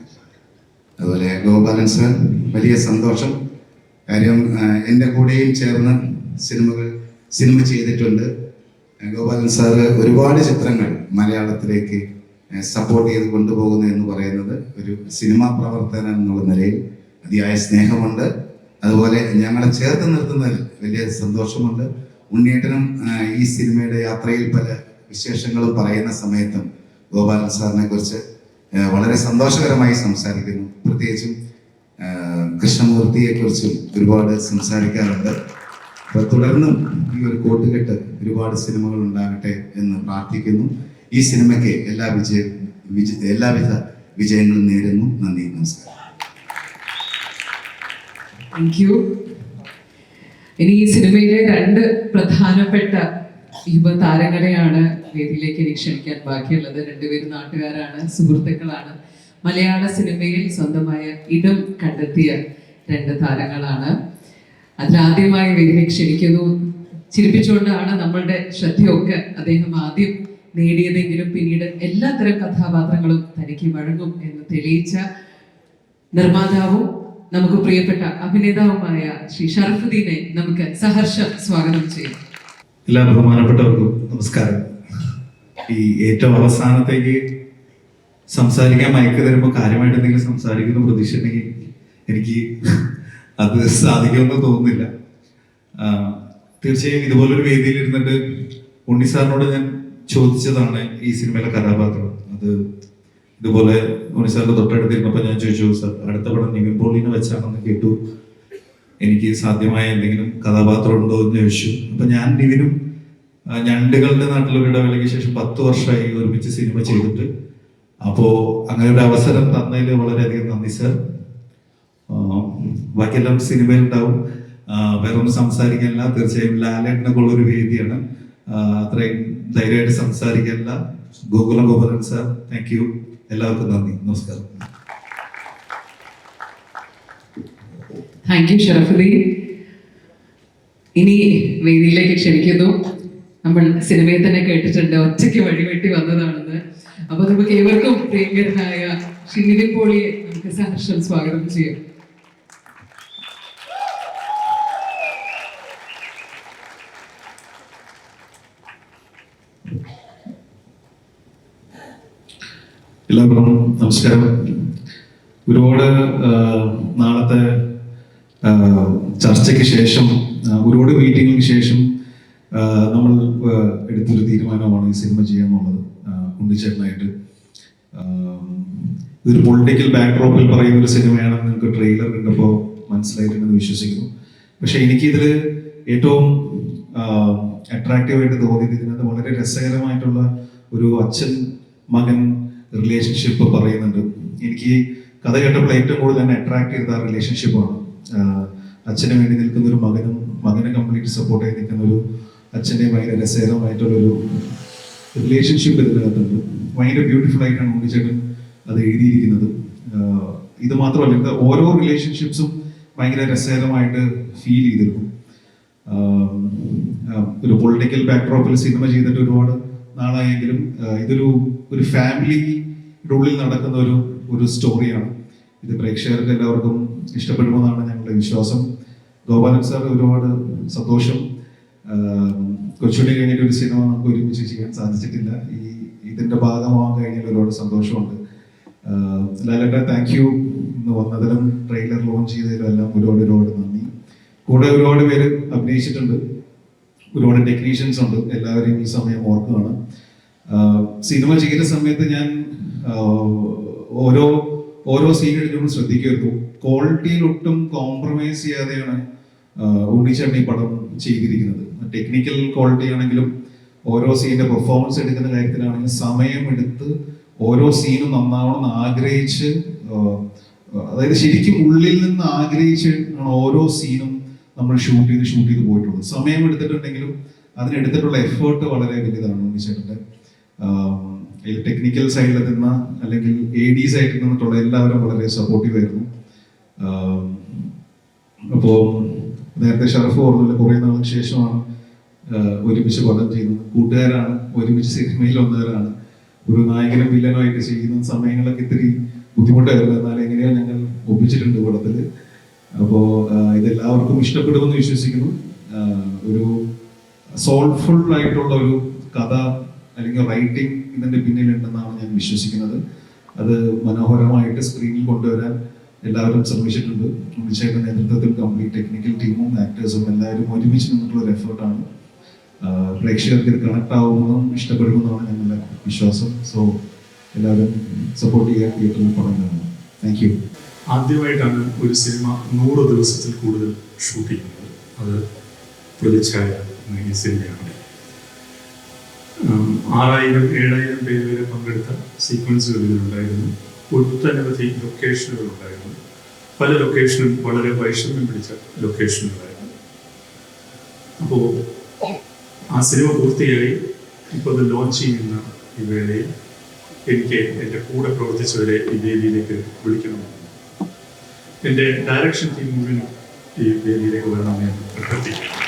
അതുപോലെ ഗോപാലൻ സാർ, വലിയ സന്തോഷം. കാര്യം എൻ്റെ കൂടെയും ചേർന്ന് സിനിമ ചെയ്തിട്ടുണ്ട്. ഗോപാലൻ സാറ് ഒരുപാട് ചിത്രങ്ങൾ മലയാളത്തിലേക്ക് സപ്പോർട്ട് ചെയ്ത് കൊണ്ടുപോകുന്നു എന്ന് പറയുന്നത് ഒരു സിനിമാ പ്രവർത്തകൻ എന്നുള്ള നിലയിൽ അതിയായ സ്നേഹമുണ്ട്. അതുപോലെ ഞങ്ങളെ ചേർത്ത് നിർത്തുന്നതിൽ വലിയ സന്തോഷമുണ്ട്. ഉണ്ണിയേട്ടനും ഈ സിനിമയുടെ യാത്രയിൽ പല വിശേഷങ്ങളും പറയുന്ന സമയത്തും ഗോപാലൻ സാറിനെ കുറിച്ച് വളരെ സന്തോഷകരമായി സംസാരിക്കുന്നു. പ്രത്യേകിച്ചും കൃഷ്ണമൂർത്തിയെ കുറിച്ചും ഒരുപാട് സംസാരിക്കാറുണ്ട്. അപ്പോൾ തുടർന്നും ഈ ഒരു കൂട്ടുകെട്ട് ഒരുപാട് സിനിമകൾ ഉണ്ടാകട്ടെ എന്ന് പ്രാർത്ഥിക്കുന്നു. ഈ സിനിമയ്ക്ക് എല്ലാവിധ വിജയങ്ങളും നേരുന്നു. നന്ദി, നമസ്കാരം. Thank U. ഇനി ഈ സിനിമയിലെ 2 പ്രധാനപ്പെട്ട യുവതാരങ്ങളെയാണ് വേദിയിലേക്ക് ഇനി ക്ഷണിക്കാൻ ബാക്കിയുള്ളത്. 2 പേരും നാട്ടുകാരാണ്, സുഹൃത്തുക്കളാണ്. മലയാള സിനിമയിൽ സ്വന്തമായ ഇടം കണ്ടെത്തിയ 2 താരങ്ങളാണ്. അതിലാദ്യമായി വേദിയിലേക്ക് ക്ഷണിക്കുന്നു. ചിരിപ്പിച്ചുകൊണ്ടാണ് നമ്മളുടെ ശ്രദ്ധയൊക്കെ അദ്ദേഹം ആദ്യം നേടിയതെങ്കിലും പിന്നീട് എല്ലാത്തരം കഥാപാത്രങ്ങളും തനിക്ക് വഴങ്ങും എന്ന് തെളിയിച്ച നിർമ്മാതാവും നമുക്ക് പ്രിയപ്പെട്ട അഭിനേതാവുമായ ശ്രീ ഷറഫുദ്ദീനെ നമുക്ക് സഹർഷം സ്വാഗതം ചെയ്യാം. എല്ലാ ബഹുമാനപ്പെട്ടവർക്കും നമസ്കാരം. ഈ ഏറ്റവും അവസാനത്തേക്ക് സംസാരിക്കാൻ മയക്ക് തരുമ്പോൾ കാര്യമായിട്ട് എന്തെങ്കിലും സംസാരിക്കുന്ന പ്രതീക്ഷ ഉണ്ടെങ്കിൽ എനിക്ക് അത് സാധിക്കുമെന്ന് തോന്നുന്നില്ല. തീർച്ചയായും ഇതുപോലൊരു വേദിയിൽ ഇരുന്നിട്ട് ഉണ്ണി സാറിനോട് ഞാൻ ചോദിച്ചതാണ് ഈ സിനിമയിലെ കഥാപാത്രം. അത് ഇതുപോലെ ഉണ്ണി സാറിന്റെ തൊട്ടടുത്തിരുന്നപ്പോൾ ഞാൻ ചോദിച്ചു, സാർ അടുത്ത പടം നിവിൻ പോളിനെ വെച്ചാണെന്ന് കേട്ടു, എനിക്ക് സാധ്യമായ എന്തെങ്കിലും കഥാപാത്രം ഉണ്ടോ എന്ന് ചോദിച്ചു. അപ്പൊ ഞാൻ നിവിനും ഞണ്ടുകളുടെ നാട്ടിലൊരു ഇടവേളയ്ക്ക് ശേഷം 10 വർഷമായി ഒരുമിച്ച് സിനിമ ചെയ്തിട്ട്. അപ്പോ അങ്ങനെ ഒരു അവസരം തന്നതിൽ വളരെയധികം നന്ദി സാർ. ബാക്കിയെല്ലാം സിനിമയിൽ ഉണ്ടാവും. വേറെ ഒന്നും സംസാരിക്കാനില്ല. തീർച്ചയായും ലാലേട്ടനൊക്കെ ഉള്ളൊരു വേദിയാണ്. അത്രയും ധൈര്യമായിട്ട് സംസാരിക്കാനില്ല. Gokulan sir, thank you. എല്ലാവർക്കും നന്ദി, നമസ്കാരം. Thank you Sharafuddeen. ഇനി വേദിയിലേക്ക് ക്ഷണിക്കുന്നു. നമ്മൾ സിനിമയിൽ തന്നെ കേട്ടിട്ടുണ്ട് ഒറ്റയ്ക്ക് വഴിവെട്ടി വന്നതാണെന്ന്. അപ്പൊ നമുക്ക് ഏവർക്കും പ്രിയങ്കരനായ ശ്രീ നിവിൻ പോളിയെ നമുക്ക് സഹർഷം സ്വാഗതം ചെയ്യാം. എല്ലാവർക്കും നമസ്കാരം. ഒരുപാട് നാളത്തെ ചർച്ചയ്ക്ക് ശേഷം, ഒരുപാട് മീറ്റിങ്ങിന് ശേഷം നമ്മൾ എടുത്തൊരു തീരുമാനമാണ് ഈ സിനിമ ചെയ്യാന്നുള്ളത്. ഉണ്ണിച്ചേട്ടനായിട്ട് ഇതൊരു പൊളിറ്റിക്കൽ ബാക്ക്ഡ്രോപ്പിൽ പറയുന്ന ഒരു സിനിമയാണെന്ന് നിങ്ങൾക്ക് ട്രെയിലർ കണ്ടപ്പോൾ മനസ്സിലായിട്ടുണ്ടെന്ന് വിശ്വസിക്കുന്നു. പക്ഷെ എനിക്കിതിൽ ഏറ്റവും അട്രാക്റ്റീവായിട്ട് തോന്നിയത് ഇതിനകത്ത് വളരെ രസകരമായിട്ടുള്ള ഒരു അച്ഛൻ മകൻ റിലേഷൻഷിപ്പ് പറയുന്നുണ്ട്. എനിക്ക് കഥ കേട്ടപ്പോൾ ഏറ്റവും കൂടുതൽ തന്നെ അട്രാക്ട് ചെയ്ത ആ റിലേഷൻഷിപ്പാണ്. അച്ഛന് വേണ്ടി നിൽക്കുന്ന ഒരു മകനും മകനെ കംപ്ലീറ്റ് സപ്പോർട്ട് ചെയ്ത് നിൽക്കുന്ന ഒരു അച്ഛൻ്റെ ഭയങ്കര രസകരമായിട്ടുള്ളൊരു റിലേഷൻഷിപ്പ് ഇതിനകത്തുണ്ട്. ഭയങ്കര ബ്യൂട്ടിഫുൾ ആയിട്ടാണ് ഉണ്ണിച്ചേട്ടൻ അത് എഴുതിയിരിക്കുന്നത്. ഇത് മാത്രമല്ല, ഇത് ഓരോ റിലേഷൻഷിപ്സും ഭയങ്കര രസകരമായിട്ട് ഫീൽ ചെയ്തിരുന്നു. ഒരു പൊളിറ്റിക്കൽ ബാക്ക്ഡ്രോപ്പിൽ സിനിമ ചെയ്തിട്ട് ഒരുപാട് നാളായെങ്കിലും ഇതൊരു ഫാമിലിയുടെ ഉള്ളിൽ നടക്കുന്ന ഒരു സ്റ്റോറിയാണ്. ഇത് പ്രേക്ഷകർക്ക് എല്ലാവർക്കും ഇഷ്ടപ്പെടുമെന്നാണ് ഞങ്ങളുടെ വിശ്വാസം. ഗോപാലൻ സാർ, ഒരുപാട് സന്തോഷം. കൊച്ചുണ്ണി കഴിഞ്ഞിട്ട് ഒരു സിനിമ നമുക്ക് ഒരുമിച്ച് ചെയ്യാൻ സാധിച്ചിട്ടില്ല. ഇതിന്റെ ഭാഗമാകാൻ കഴിഞ്ഞാൽ ഒരുപാട് സന്തോഷമുണ്ട്. ലാലേട്ട, താങ്ക് യു. ഇന്ന് വന്നതിലും ട്രെയിലർ ലോഞ്ച് ചെയ്തതിലും എല്ലാം ഒരുപാട് നന്ദി. കൂടെ ഒരുപാട് പേര് അഭിനയിച്ചിട്ടുണ്ട്, ഒരുപാട് ടെക്നീഷ്യൻസ് ഉണ്ട്. എല്ലാവരെയും ഈ സമയം ഓർക്കുകയാണ്. സിനിമ ചെയ്ത സമയത്ത് ഞാൻ ഓരോ സീനിലും ശ്രദ്ധിക്കുമായിരുന്നു. ക്വാളിറ്റിയിൽ ഒട്ടും കോംപ്രമൈസ് ചെയ്യാതെയാണ് ഉണ്ണിച്ചേട്ടൻ ഈ പടം ചെയ്തിരിക്കുന്നത്. ടെക്നിക്കൽ ക്വാളിറ്റി ആണെങ്കിലും ഓരോ സീനിന്റെ പെർഫോമൻസ് എടുക്കുന്ന കാര്യത്തിലാണെങ്കിലും സമയമെടുത്ത് ഓരോ സീനും നന്നാവണമെന്ന് ആഗ്രഹിച്ച്, അതായത് ശരിക്കും ഉള്ളിൽ നിന്ന് ആഗ്രഹിച്ച് ആണ് ഓരോ സീനും നമ്മൾ ഷൂട്ട് ചെയ്ത് പോയിട്ടുള്ളത്. സമയം എടുത്തിട്ടുണ്ടെങ്കിലും അതിനെടുത്തിട്ടുള്ള എഫേർട്ട് വളരെ വലുതാണ് ഉണ്ണിച്ചേട്ടൻ്റെ. ടെക്നിക്കൽ സൈഡിൽ നിന്ന് അല്ലെങ്കിൽ AD സൈഡിൽ നിന്നിട്ടുള്ള എല്ലാവരും വളരെ സപ്പോർട്ടീവ് ആയിരുന്നു. അപ്പോൾ നേരത്തെ ഷറഫ് പറഞ്ഞില്ല, കുറേ നാൾക്ക് ശേഷമാണ് ഒരുമിച്ച് പടം ചെയ്യുന്നത്. കൂട്ടുകാരാണ്, ഒരുമിച്ച് സിനിമയിൽ വന്നവരാണ്. ഒരു നായകനും വില്ലനുമായിട്ട് ചെയ്യുന്ന സമയങ്ങളൊക്കെ ഇത്തിരി ബുദ്ധിമുട്ടായിരുന്നു. എന്നാൽ എങ്ങനെയോ ഞങ്ങൾ ഒപ്പിച്ചിട്ടുണ്ട് പടത്തിൽ. അപ്പോൾ ഇതെല്ലാവർക്കും ഇഷ്ടപ്പെടുമെന്ന് വിശ്വസിക്കുന്നു. ഒരു സോൾഫുൾ ആയിട്ടുള്ള ഒരു കഥ അല്ലെങ്കിൽ റൈറ്റിംഗ് ഇതിന്റെ പിന്നിലുണ്ടെന്നാണ് ഞാൻ വിശ്വസിക്കുന്നത്. അത് മനോഹരമായിട്ട് സ്ക്രീനിൽ കൊണ്ടുവരാൻ എല്ലാവരും ശ്രമിച്ചിട്ടുണ്ട്. ഉണ്ണിച്ചേട്ടൻ്റെ നേതൃത്വത്തിൽ കംപ്ലീറ്റ് ടെക്നിക്കൽ ടീമും ആക്ടേഴ്സും എല്ലാവരും ഒരുമിച്ച് നിന്നിട്ടുള്ള ഒരു എഫേർട്ടാണ്. പ്രേക്ഷകർക്ക് ഇത് കണക്ട് ആവുമെന്നും ഇഷ്ടപ്പെടുമെന്നാണ് ഞങ്ങളുടെ വിശ്വാസം. സോ എല്ലാവരും സപ്പോർട്ട് ചെയ്യാൻ തിയേറ്ററിൽ പടം. Thank you. ആദ്യമായിട്ടാണ് ഒരു സിനിമ 100 ദിവസത്തിൽ കൂടുതൽ ഷൂട്ട് ചെയ്യുന്നത്. അത് പ്രതിച്ഛായ എന്ന ഈ സിനിമയാണ്. 6000-7000 പേര് വരെ പങ്കെടുത്ത സീക്വൻസുകൾ ഇതിലുണ്ടായിരുന്നു. ഒട്ടനവധി ലൊക്കേഷനുകൾ ഉണ്ടായിരുന്നു. പല ലൊക്കേഷനും വളരെ വൈഷമ്യം പിടിച്ച ലൊക്കേഷനുകളായിരുന്നു. അപ്പോൾ ആ സിനിമ പൂർത്തിയായി ഇപ്പോൾ അത് ലോഞ്ച് ചെയ്യുന്ന ഈ വേളയിൽ എനിക്ക് എൻ്റെ കൂടെ പ്രവർത്തിച്ചവരെ ഈ വേദിയിലേക്ക് വിളിക്കണമെന്ന്, എൻ്റെ ഡയറക്ഷൻ ടീം മുഴുവനും ഈ വേദിയിലേക്ക് വരണമെന്ന് ഞാൻ അഭ്യർത്ഥിക്കുന്നു.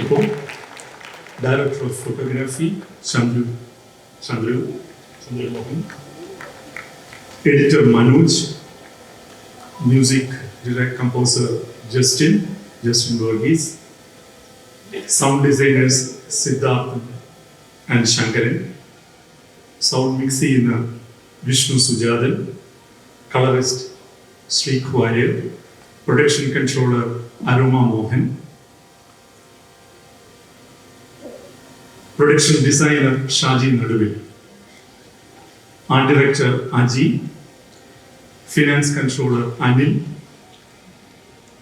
ഇപ്പോൾ director of photography Chandramohan, editor Manoj, music composer Justin Varghese, sound designers Siddharthan and Sankaran, sound mix ചെയ്യുന്ന Vishnu Sujathan, colourist Sreek Warrier, production controller Aroma Mohan, production designer Shaji Naduvil, art director Aji, finance controller Anil,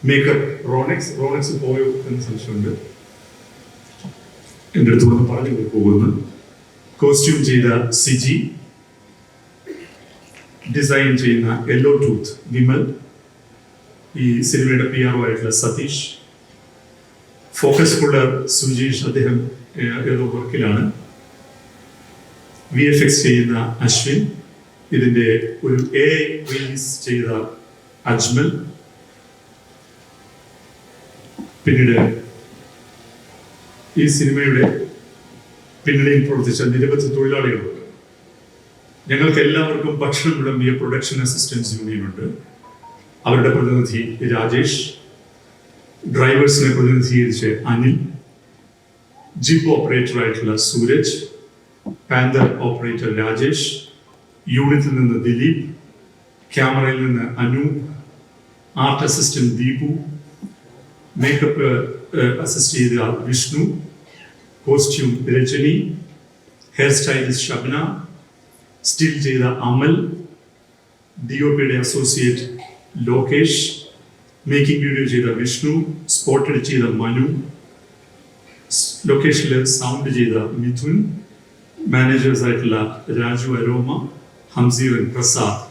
makeup Ronex പോയോ എന്ന് സംശയമുണ്ട്, എൻ്റെ അടുത്ത് വന്ന് പറഞ്ഞു പോകുന്നു. കോസ്റ്റ്യൂം ചെയ്ത സിജി, ഡിസൈൻ ചെയ്യുന്ന യെല്ലോ ടൂത്ത് വിമൽ, ഈ സിനിമയുടെ PR ആയിട്ടുള്ള സതീഷ്, ഫോക്കസ് പുള്ളർ സുജീഷ്, അദ്ദേഹം ഏതോ വർക്കിലാണ്, VFX ചെയ്യുന്ന അശ്വിൻ, ഇതിന്റെ ഒരു AI റിലീസ് ചെയ്ത അജ്മൽ, പിന്നീട് ഈ സിനിമയുടെ പിന്നണിയിൽ പ്രവർത്തിച്ച നിരവധി തൊഴിലാളികളുണ്ട്. ഞങ്ങൾക്ക് എല്ലാവർക്കും ഭക്ഷണം വിളമ്പിയ പ്രൊഡക്ഷൻ അസിസ്റ്റൻസ് യൂണിയൻ ഉണ്ട്. അവരുടെ പ്രതിനിധി രാജേഷ്, ഡ്രൈവേഴ്സിനെ പ്രതിനിധീകരിച്ച് അനിൽ, ജിപ്പ് ഓപ്പറേറ്റർ ആയിട്ടുള്ള സൂരജ്, പാന്തർ ഓപ്പറേറ്റർ രാജേഷ്, യൂണിറ്റിൽ നിന്ന് ദിലീപ്, ക്യാമറയിൽ നിന്ന് Anoop, art assistant Deepu, makeup assist ചെയ്ത Vishnu, costume Rajani, hair stylist Shabna, still ചെയ്ത അമൽ, DOPയുടെ അസോസിയേറ്റ് ലോകേഷ്, മേക്കിംഗ് വീഡിയോ ചെയ്ത വിഷ്ണു, സ്പോട്ട് എഡിറ്റ് ചെയ്ത മനു, ലൊക്കേഷനിൽ സൗണ്ട് ചെയ്ത മിഥുൻ, മാനേജേഴ്സ് ആയിട്ടുള്ള രാജു അരോമ, ഹംസീറൻ പ്രസാദ്.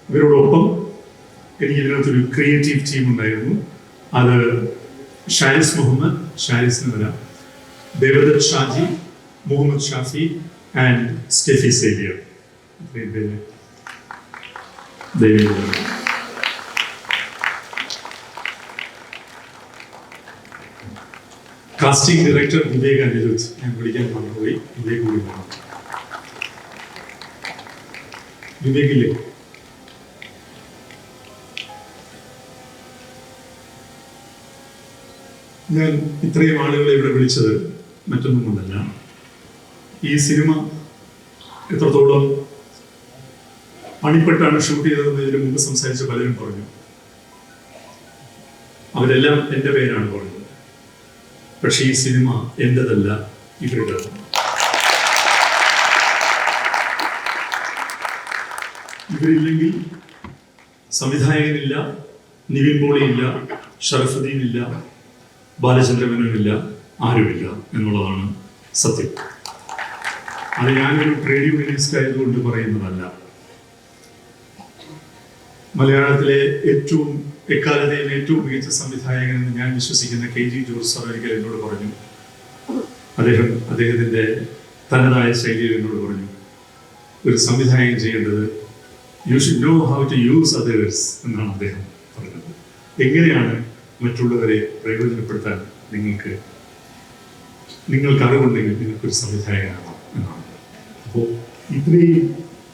ഇവരോടൊപ്പം എനിക്ക് ഇതിനകത്തൊരു ക്രിയേറ്റീവ് ടീം ഉണ്ടായിരുന്നു. അത് ഷാരിസ് മുഹമ്മദ്, ഷാരിസിന് വരാം, Devadath Shaji, Muhammad Shafi and Stephy Xavier. Casting director Vivek Anirudh, ഞാൻ വിളിക്കാൻ മറന്നുപോയി, വിവേക് കൂടി വേണം. വിവേകില്ലേ? ഞാൻ ഇത്രയും ആളുകളെ ഇവിടെ വിളിച്ചത് മറ്റൊന്നും കൊണ്ടല്ല. ഈ സിനിമ എത്രത്തോളം പണിപ്പെട്ടാണ് ഷൂട്ട് ചെയ്തതെന്ന് ഇതിനു മുമ്പ് സംസാരിച്ച പലരും പറഞ്ഞു. അവരെല്ലാം എൻ്റെ പേരാണ് പറഞ്ഞത്. പക്ഷേ ഈ സിനിമ എൻ്റെതല്ല, ഇവരുടേത്. ഇവരില്ലെങ്കിൽ സംവിധായകനില്ല, നിവിൻ പോളിയില്ല, ഷറഫുദ്ദീൻ ഇല്ല, ബാലചന്ദ്രമേനോനില്ല, ആരുമില്ല എന്നുള്ളതാണ് സത്യം. അത് ഞാനൊരു ട്രേഡ് യൂണിയനിസ്റ്റ് ആയതുകൊണ്ട് പറയുന്നതല്ല. മലയാളത്തിലെ എക്കാലത്തെയും ഏറ്റവും മികച്ച സംവിധായകൻ എന്ന് ഞാൻ വിശ്വസിക്കുന്ന KG ജോർജ് സാർ ഒരിക്കൽ എന്നോട് പറഞ്ഞു. അദ്ദേഹത്തിൻ്റെ തനതായ ശൈലിയിൽ എന്നോട് പറഞ്ഞു, ഒരു സംവിധായകൻ ചെയ്യേണ്ടത് you should know how to use others എന്നാണ് അദ്ദേഹം പറഞ്ഞത്. എങ്ങനെയാണ് മറ്റുള്ളവരെ പ്രയോജനപ്പെടുത്താൻ നിങ്ങൾക്ക് അറിവുണ്ടെങ്കിൽ നിങ്ങൾക്കൊരു സംവിധായകനാണ് എന്നാണ്. അപ്പോൾ ഇത്രയും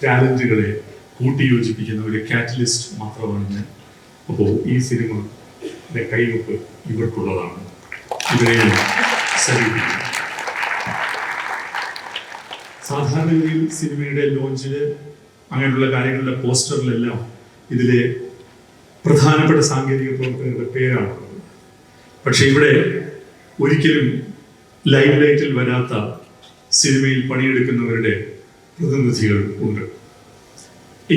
ടാലൻറ്റുകളെ കൂട്ടിയോജിപ്പിക്കുന്ന ഒരു കാറ്റലിസ്റ്റ് മാത്രമാണ് ഞാൻ. അപ്പോൾ ഈ സിനിമയുടെ കൈവപ്പ് ഇവർക്കുള്ളതാണ്. ഇവരെ സരിക്കുന്നു. സാധാരണഗതിയിൽ സിനിമയുടെ ലോഞ്ചിൽ അങ്ങനെയുള്ള കാര്യങ്ങളുടെ പോസ്റ്ററിലെല്ലാം ഇതിലെ പ്രധാനപ്പെട്ട സാങ്കേതിക പ്രവർത്തനങ്ങളുടെ പേരാണുള്ളത്. പക്ഷെ ഇവിടെ ഒരിക്കലും ലൈവ് ലൈറ്റിൽ വരാത്ത സിനിമയിൽ പണിയെടുക്കുന്നവരുടെ പ്രതിനിധികൾ ഉണ്ട്.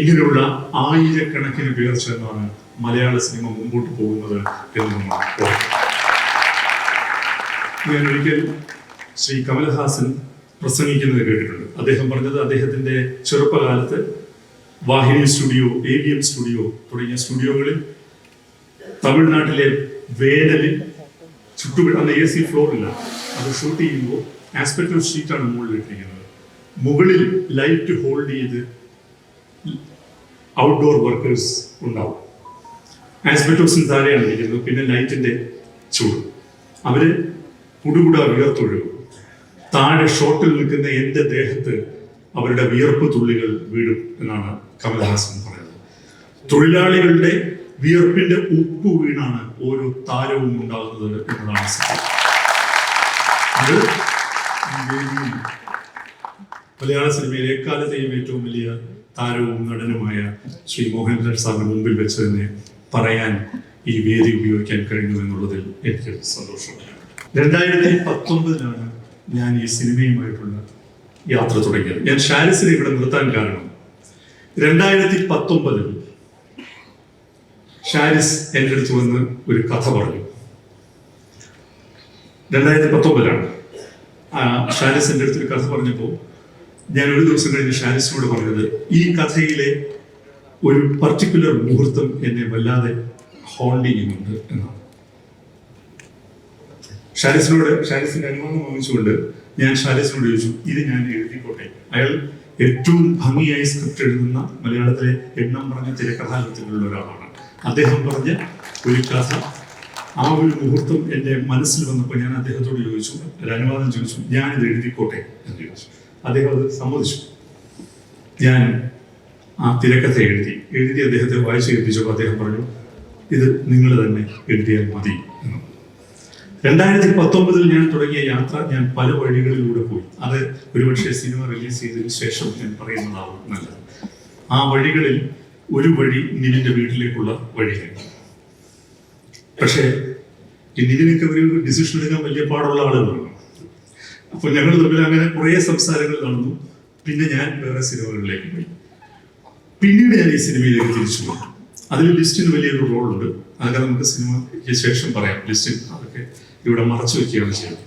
ഇങ്ങനെയുള്ള ആയിരക്കണക്കിന് പേർ ചേർന്നാണ് മലയാള സിനിമ മുമ്പോട്ട് പോകുന്നത് എന്ന് ഞാൻ ഒരിക്കൽ ശ്രീ കമൽഹാസൻ പ്രസംഗിക്കുന്നത് കേട്ടിട്ടുണ്ട്. അദ്ദേഹം പറഞ്ഞത് അദ്ദേഹത്തിൻ്റെ ചെറുപ്പകാലത്ത് വാഹിനി സ്റ്റുഡിയോ, AVM സ്റ്റുഡിയോ തുടങ്ങിയ സ്റ്റുഡിയോകളിൽ തമിഴ്നാട്ടിലെ വേനലിൽ അന്ന് AC ഫ്ലോറില്ല, അത് ഷൂട്ട് ചെയ്യുമ്പോൾ ആസ്പെക്ട് ഷീറ്റാണ് മുകളിലിട്ടിരിക്കുന്നത്. മുകളിൽ ലൈറ്റ് ഹോൾഡ് ചെയ്ത് ഔട്ട്ഡോർ വർക്കേഴ്സ് ഉണ്ടാവും. ആസ്പെക്ടോസിന് താഴെയാണ് ഇരിക്കുന്നത്. പിന്നെ ലൈറ്റിന്റെ ചൂട്, അവര് കുടുകുട വിയർത്തൊഴുകും. താഴെ ഷോട്ടിൽ നിൽക്കുന്ന എൻ്റെ ദേഹത്ത് അവരുടെ വിയർപ്പ് തുള്ളികൾ വീഴും എന്നാണ് കമൽഹാസൻ പറയുന്നത്. തൊഴിലാളികളുടെ വിയർപ്പിന്റെ ഉപ്പ് വീണാണ് ഓരോ താരവും ഉണ്ടാകുന്നത് എന്നതാണ് സത്യം. അത് മലയാള സിനിമയിലെ എക്കാലത്തെയും ഏറ്റവും വലിയ താരവും നടനുമായ ശ്രീ മോഹൻലാൽ സാറിന് മുമ്പിൽ വെച്ച് തന്നെ പറയാൻ ഈ വേദി ഉപയോഗിക്കാൻ കഴിഞ്ഞു എന്നുള്ളതിൽ എനിക്ക് സന്തോഷമുണ്ട്. 2019 ഞാൻ ഈ സിനിമയുമായിട്ടുള്ള യാത്ര തുടങ്ങിയത്. ഞാൻ ഷാരിസിനെ ഇവിടെ നിർത്താൻ കാരണം 2019 ഷാരിസ് എൻ്റെ അടുത്ത് വന്ന് ഒരു കഥ പറഞ്ഞു. 2019 ഷാരിസ് എൻ്റെ അടുത്തൊരു കഥ പറഞ്ഞപ്പോൾ ഞാൻ ഒരു ദിവസം കഴിഞ്ഞ് ഷാരിസിനോട് പറഞ്ഞത്, ഈ കഥയിലെ ഒരു പർട്ടിക്കുലർ മുഹൂർത്തം എന്നെ വല്ലാതെ ഹോൾഡ് ചെയ്യുന്നുണ്ട് എന്നാണ്. ഷാരിസിന്റെ അനുവാദം വാങ്ങിച്ചുകൊണ്ട് ഞാൻ ഷാരിസിനോട് ചോദിച്ചു, ഇത് ഞാൻ എഴുതിക്കോട്ടെ. അയാൾ ഏറ്റവും ഭംഗിയായി സ്ക്രിപ്റ്റ് എഴുതുന്ന മലയാളത്തിലെ എണ്ണം പറഞ്ഞ തിരക്കഥാകൃത്തുക്കളിൽ ഒരാളാണ്. അദ്ദേഹം പറഞ്ഞ ഒരു കഥ, ആ ഒരു മുഹൂർത്തം എൻ്റെ മനസ്സിൽ വന്നപ്പോൾ ഞാൻ അദ്ദേഹത്തോട് ചോദിച്ചു, ഒരു അനുവാദം ചോദിച്ചു, ഞാനിത് എഴുതിക്കോട്ടെ എന്ന് ചോദിച്ചു. അദ്ദേഹം അത് സമ്മതിച്ചു. ഞാൻ ആ തിരക്കഥ എഴുതി അദ്ദേഹത്തെ വായിച്ചു കേൾപ്പിച്ചപ്പോൾ അദ്ദേഹം പറഞ്ഞു, ഇത് നിങ്ങൾ തന്നെ എഴുതിയാൽ മതി എന്ന്. 2019 ഞാൻ തുടങ്ങിയ യാത്ര ഞാൻ പല വഴികളിലൂടെ പോയി. അത് ഒരുപക്ഷെ സിനിമ റിലീസ് ചെയ്തതിനു ശേഷം ഞാൻ പറയുന്നതാവും നല്ലത്. ആ വഴികളിൽ ഒരു വഴി നിവിന്റെ വീട്ടിലേക്കുള്ള വഴിയായിരുന്നു. പക്ഷേ ഈ നിവിനൊക്കെ ഒരു ഡിസിഷൻ എടുക്കാൻ വലിയ പാടുള്ള ആളുകളാണ്. അപ്പോൾ ഞങ്ങൾ തമ്മിൽ അങ്ങനെ കുറേ സംസാരങ്ങൾ നടന്നു. പിന്നെ ഞാൻ വേറെ സിനിമകളിലേക്ക് പോയി. പിന്നീട് ഞാൻ ഈ സിനിമയിലേക്ക് തിരിച്ചു പോയി. അതിൽ ലിസ്റ്റിന് വലിയൊരു റോളുണ്ട്. അതൊക്കെ നമുക്ക് സിനിമയ്ക്ക് ശേഷം പറയാം. ലിസ്റ്റിൻ അതൊക്കെ ഇവിടെ മറച്ചു വെക്കുകയാണ് ചെയ്യുന്നത്.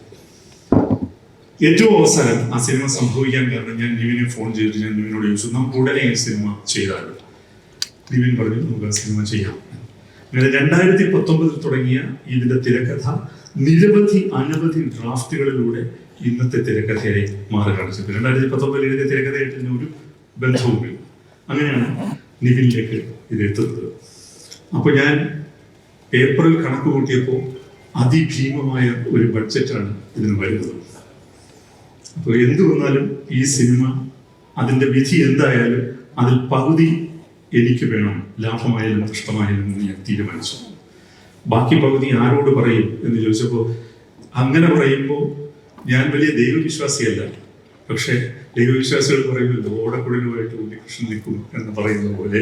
ഏറ്റവും അവസാനം ആ സിനിമ സംഭവിക്കാൻ കാരണം ഞാൻ നിവിനെ ഫോൺ ചെയ്തിട്ട് ഞാൻ നിവിനോട് ചോദിച്ചു, നമുക്ക് ഉടനെ ഈ സിനിമ ചെയ്താലോ? നിവിൻ പറഞ്ഞു, നമുക്ക് ആ സിനിമ ചെയ്യാം. അങ്ങനെ 2019 തുടങ്ങിയ ഇതിന്റെ തിരക്കഥ അനവധി ഡ്രാഫ്റ്റുകളിലൂടെ ഇന്നത്തെ തിരക്കഥയായി മാറുകയാണ് ചെയ്തത്. 2019 എഴുതിയ തിരക്കഥയായിട്ട് ഇതിന് ഒരു ബന്ധവുമില്ല. അങ്ങനെയാണ് നിവിനിലേക്ക് ഇത് എത്തുന്നത്. അപ്പോൾ ഞാൻ പേപ്പറിൽ കണക്ക് കൂട്ടിയപ്പോൾ അതിഭീമമായ ഒരു ബഡ്ജറ്റാണ് ഇതിന് വരുന്നത്. അപ്പോൾ എന്തു വന്നാലും ഈ സിനിമ അതിൻ്റെ വിധി എന്തായാലും അതിൽ പകുതി എനിക്ക് വേണം, ലാഭമായാലും നഷ്ടമായാലും എന്ന് ഞാൻ തീരുമാനിച്ചു. ബാക്കി പകുതി ആരോട് പറയും എന്ന് ചോദിച്ചപ്പോൾ, അങ്ങനെ പറയുമ്പോൾ ഞാൻ വലിയ ദൈവവിശ്വാസിയല്ല, പക്ഷേ ദൈവവിശ്വാസികൾ പറയുമല്ലോ, ഓടക്കുഴലുമായിട്ട് ഉണ്ണികൃഷ്ണൻ നിൽക്കും എന്ന് പറയുന്ന പോലെ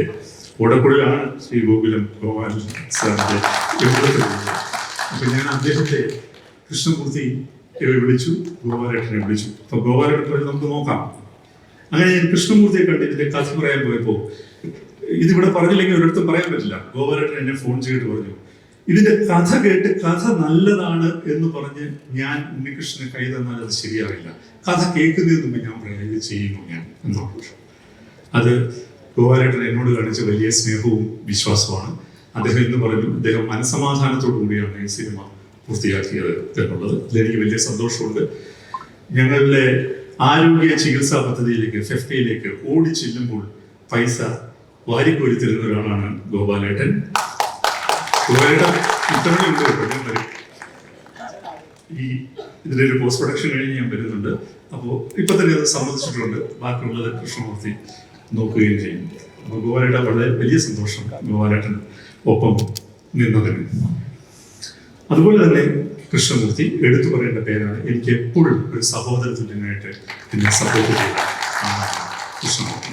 ഓടക്കുഴലാണ് ശ്രീ ഗോകുലം ഗോപാലൻ സാറിന്റെ എഴുതപ്പെടുന്നത്. അപ്പൊ ഞാൻ അദ്ദേഹത്തെ കൃഷ്ണമൂർത്തി വിളിച്ചു, ഗോപാലേട്ടനെ വിളിച്ചു. അപ്പൊ ഗോപാലേട്ടൻ പറഞ്ഞു, നമുക്ക് നോക്കാം. അങ്ങനെ ഞാൻ കൃഷ്ണമൂർത്തിയെ കണ്ട് ഇതിന്റെ കഥ പറയാൻ പോയപ്പോ, ഇതിവിടെ പറഞ്ഞില്ലെങ്കിൽ ഒരിടത്തും പറയാൻ പറ്റില്ല. ഗോപാലേട്ടൻ എന്നെ ഫോൺ ചെയ്തിട്ട് പറഞ്ഞു, ഇതിന്റെ കഥ കേട്ട് കഥ നല്ലതാണ് എന്ന് പറഞ്ഞ് ഞാൻ ഉണ്ണികൃഷ്ണനെ കൈ തന്നാൽ അത് ശരിയാവില്ല. കഥ കേൾക്കുന്നതിന് മുമ്പ് ഞാൻ പറയാം, ഇത് ചെയ്യുന്നു ഞാൻ എന്നാണ്. അത് ഗോപാലേട്ടൻ എന്നോട് കാണിച്ച വലിയ സ്നേഹവും വിശ്വാസമാണ്. അദ്ദേഹം എന്ന് പറഞ്ഞു, അദ്ദേഹം മനസമാധാനത്തോടു കൂടിയാണ് ഈ സിനിമ പൂർത്തിയാക്കിയത് എന്നുള്ളത്. അതിലെനിക്ക് വലിയ സന്തോഷമുണ്ട്. ഞങ്ങളുടെ ആരോഗ്യ ചികിത്സാ പദ്ധതിയിലേക്ക് ഫെഫ്റ്റയിലേക്ക് ഓടി ചെല്ലുമ്പോൾ പൈസ വാരിക്കോരി തരുന്ന ഒരാളാണ് ഗോപാലേട്ടൻ. ഗോപാലേട്ടൻ ഇത്തവണയുണ്ട്. ഈ ഇതിൻ്റെ ഒരു പോസ്റ്റ് പ്രൊഡക്ഷൻ കഴിഞ്ഞ് ഞാൻ വരുന്നുണ്ട്. അപ്പോൾ ഇപ്പൊ തന്നെ അത് സമ്മതിച്ചിട്ടുണ്ട്. ബാക്കിയുള്ളത് കൃഷ്ണമൂർത്തി നോക്കുകയും ചെയ്യും. അപ്പോൾ ഗോപാലേട്ടൻ വളരെ വലിയ സന്തോഷം ഗോപാലേട്ടൻ ഒപ്പം നിന്നതിന്. അതുപോലെ തന്നെ കൃഷ്ണമൂർത്തി എടുത്തു പറയേണ്ട പേരാണ്. എനിക്ക് എപ്പോഴും ഒരു സഹോദര തുല്യനായിട്ട് എന്നെ സപ്പോർട്ട് ചെയ്ത കൃഷ്ണമൂർത്തി.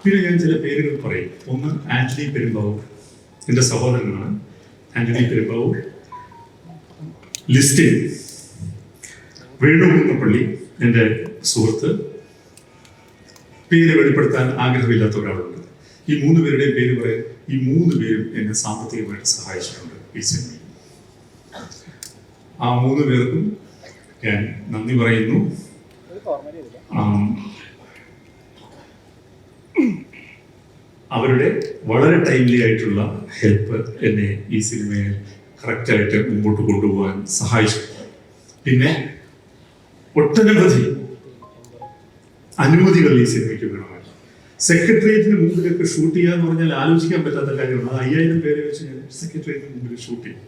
പിന്നെ ഞാൻ ചില പേരുകൾ പറയും. ഒന്ന് ആന്റണി പെരുമ്പാവൂർ, എൻ്റെ സഹോദരനാണ് ആന്റണി പെരുമ്പാവൂർ. ലിസ്റ്റിൻ വേണുകുന്നപ്പള്ളി, എൻ്റെ സുഹൃത്ത്. പേര് വെളിപ്പെടുത്താൻ ആഗ്രഹമില്ലാത്ത ഒരാളുണ്ട്. ഈ 3 പേരുടെയും പേര് പറയാൻ ഈ 3 പേരും എന്നെ സാമ്പത്തികമായിട്ട് സഹായിച്ചിട്ടുണ്ട് ഈ സിനിമയിൽ. ആ 3 പേർക്കും ഞാൻ നന്ദി പറയുന്നു. അവരുടെ വളരെ ടൈംലി ആയിട്ടുള്ള ഹെൽപ്പ് എന്നെ ഈ സിനിമയെ കറക്റ്റായിട്ട് മുമ്പോട്ട് കൊണ്ടുപോകാൻ സഹായിച്ചു. പിന്നെ ഒട്ടനവധി അനുമതികൾ ഈ സിനിമയ്ക്ക് വേണമായിരുന്നു. സെക്രട്ടേറിയറ്റിന് മുമ്പിലൊക്കെ ഷൂട്ട് ചെയ്യാന്ന് പറഞ്ഞാൽ ആലോചിക്കാൻ പറ്റാത്ത കാര്യമാണ്. 5000 പേരെ വെച്ച് ഞാൻ സെക്രട്ടേറിയറ്റിന് മുമ്പിൽ ഷൂട്ട് ചെയ്യും.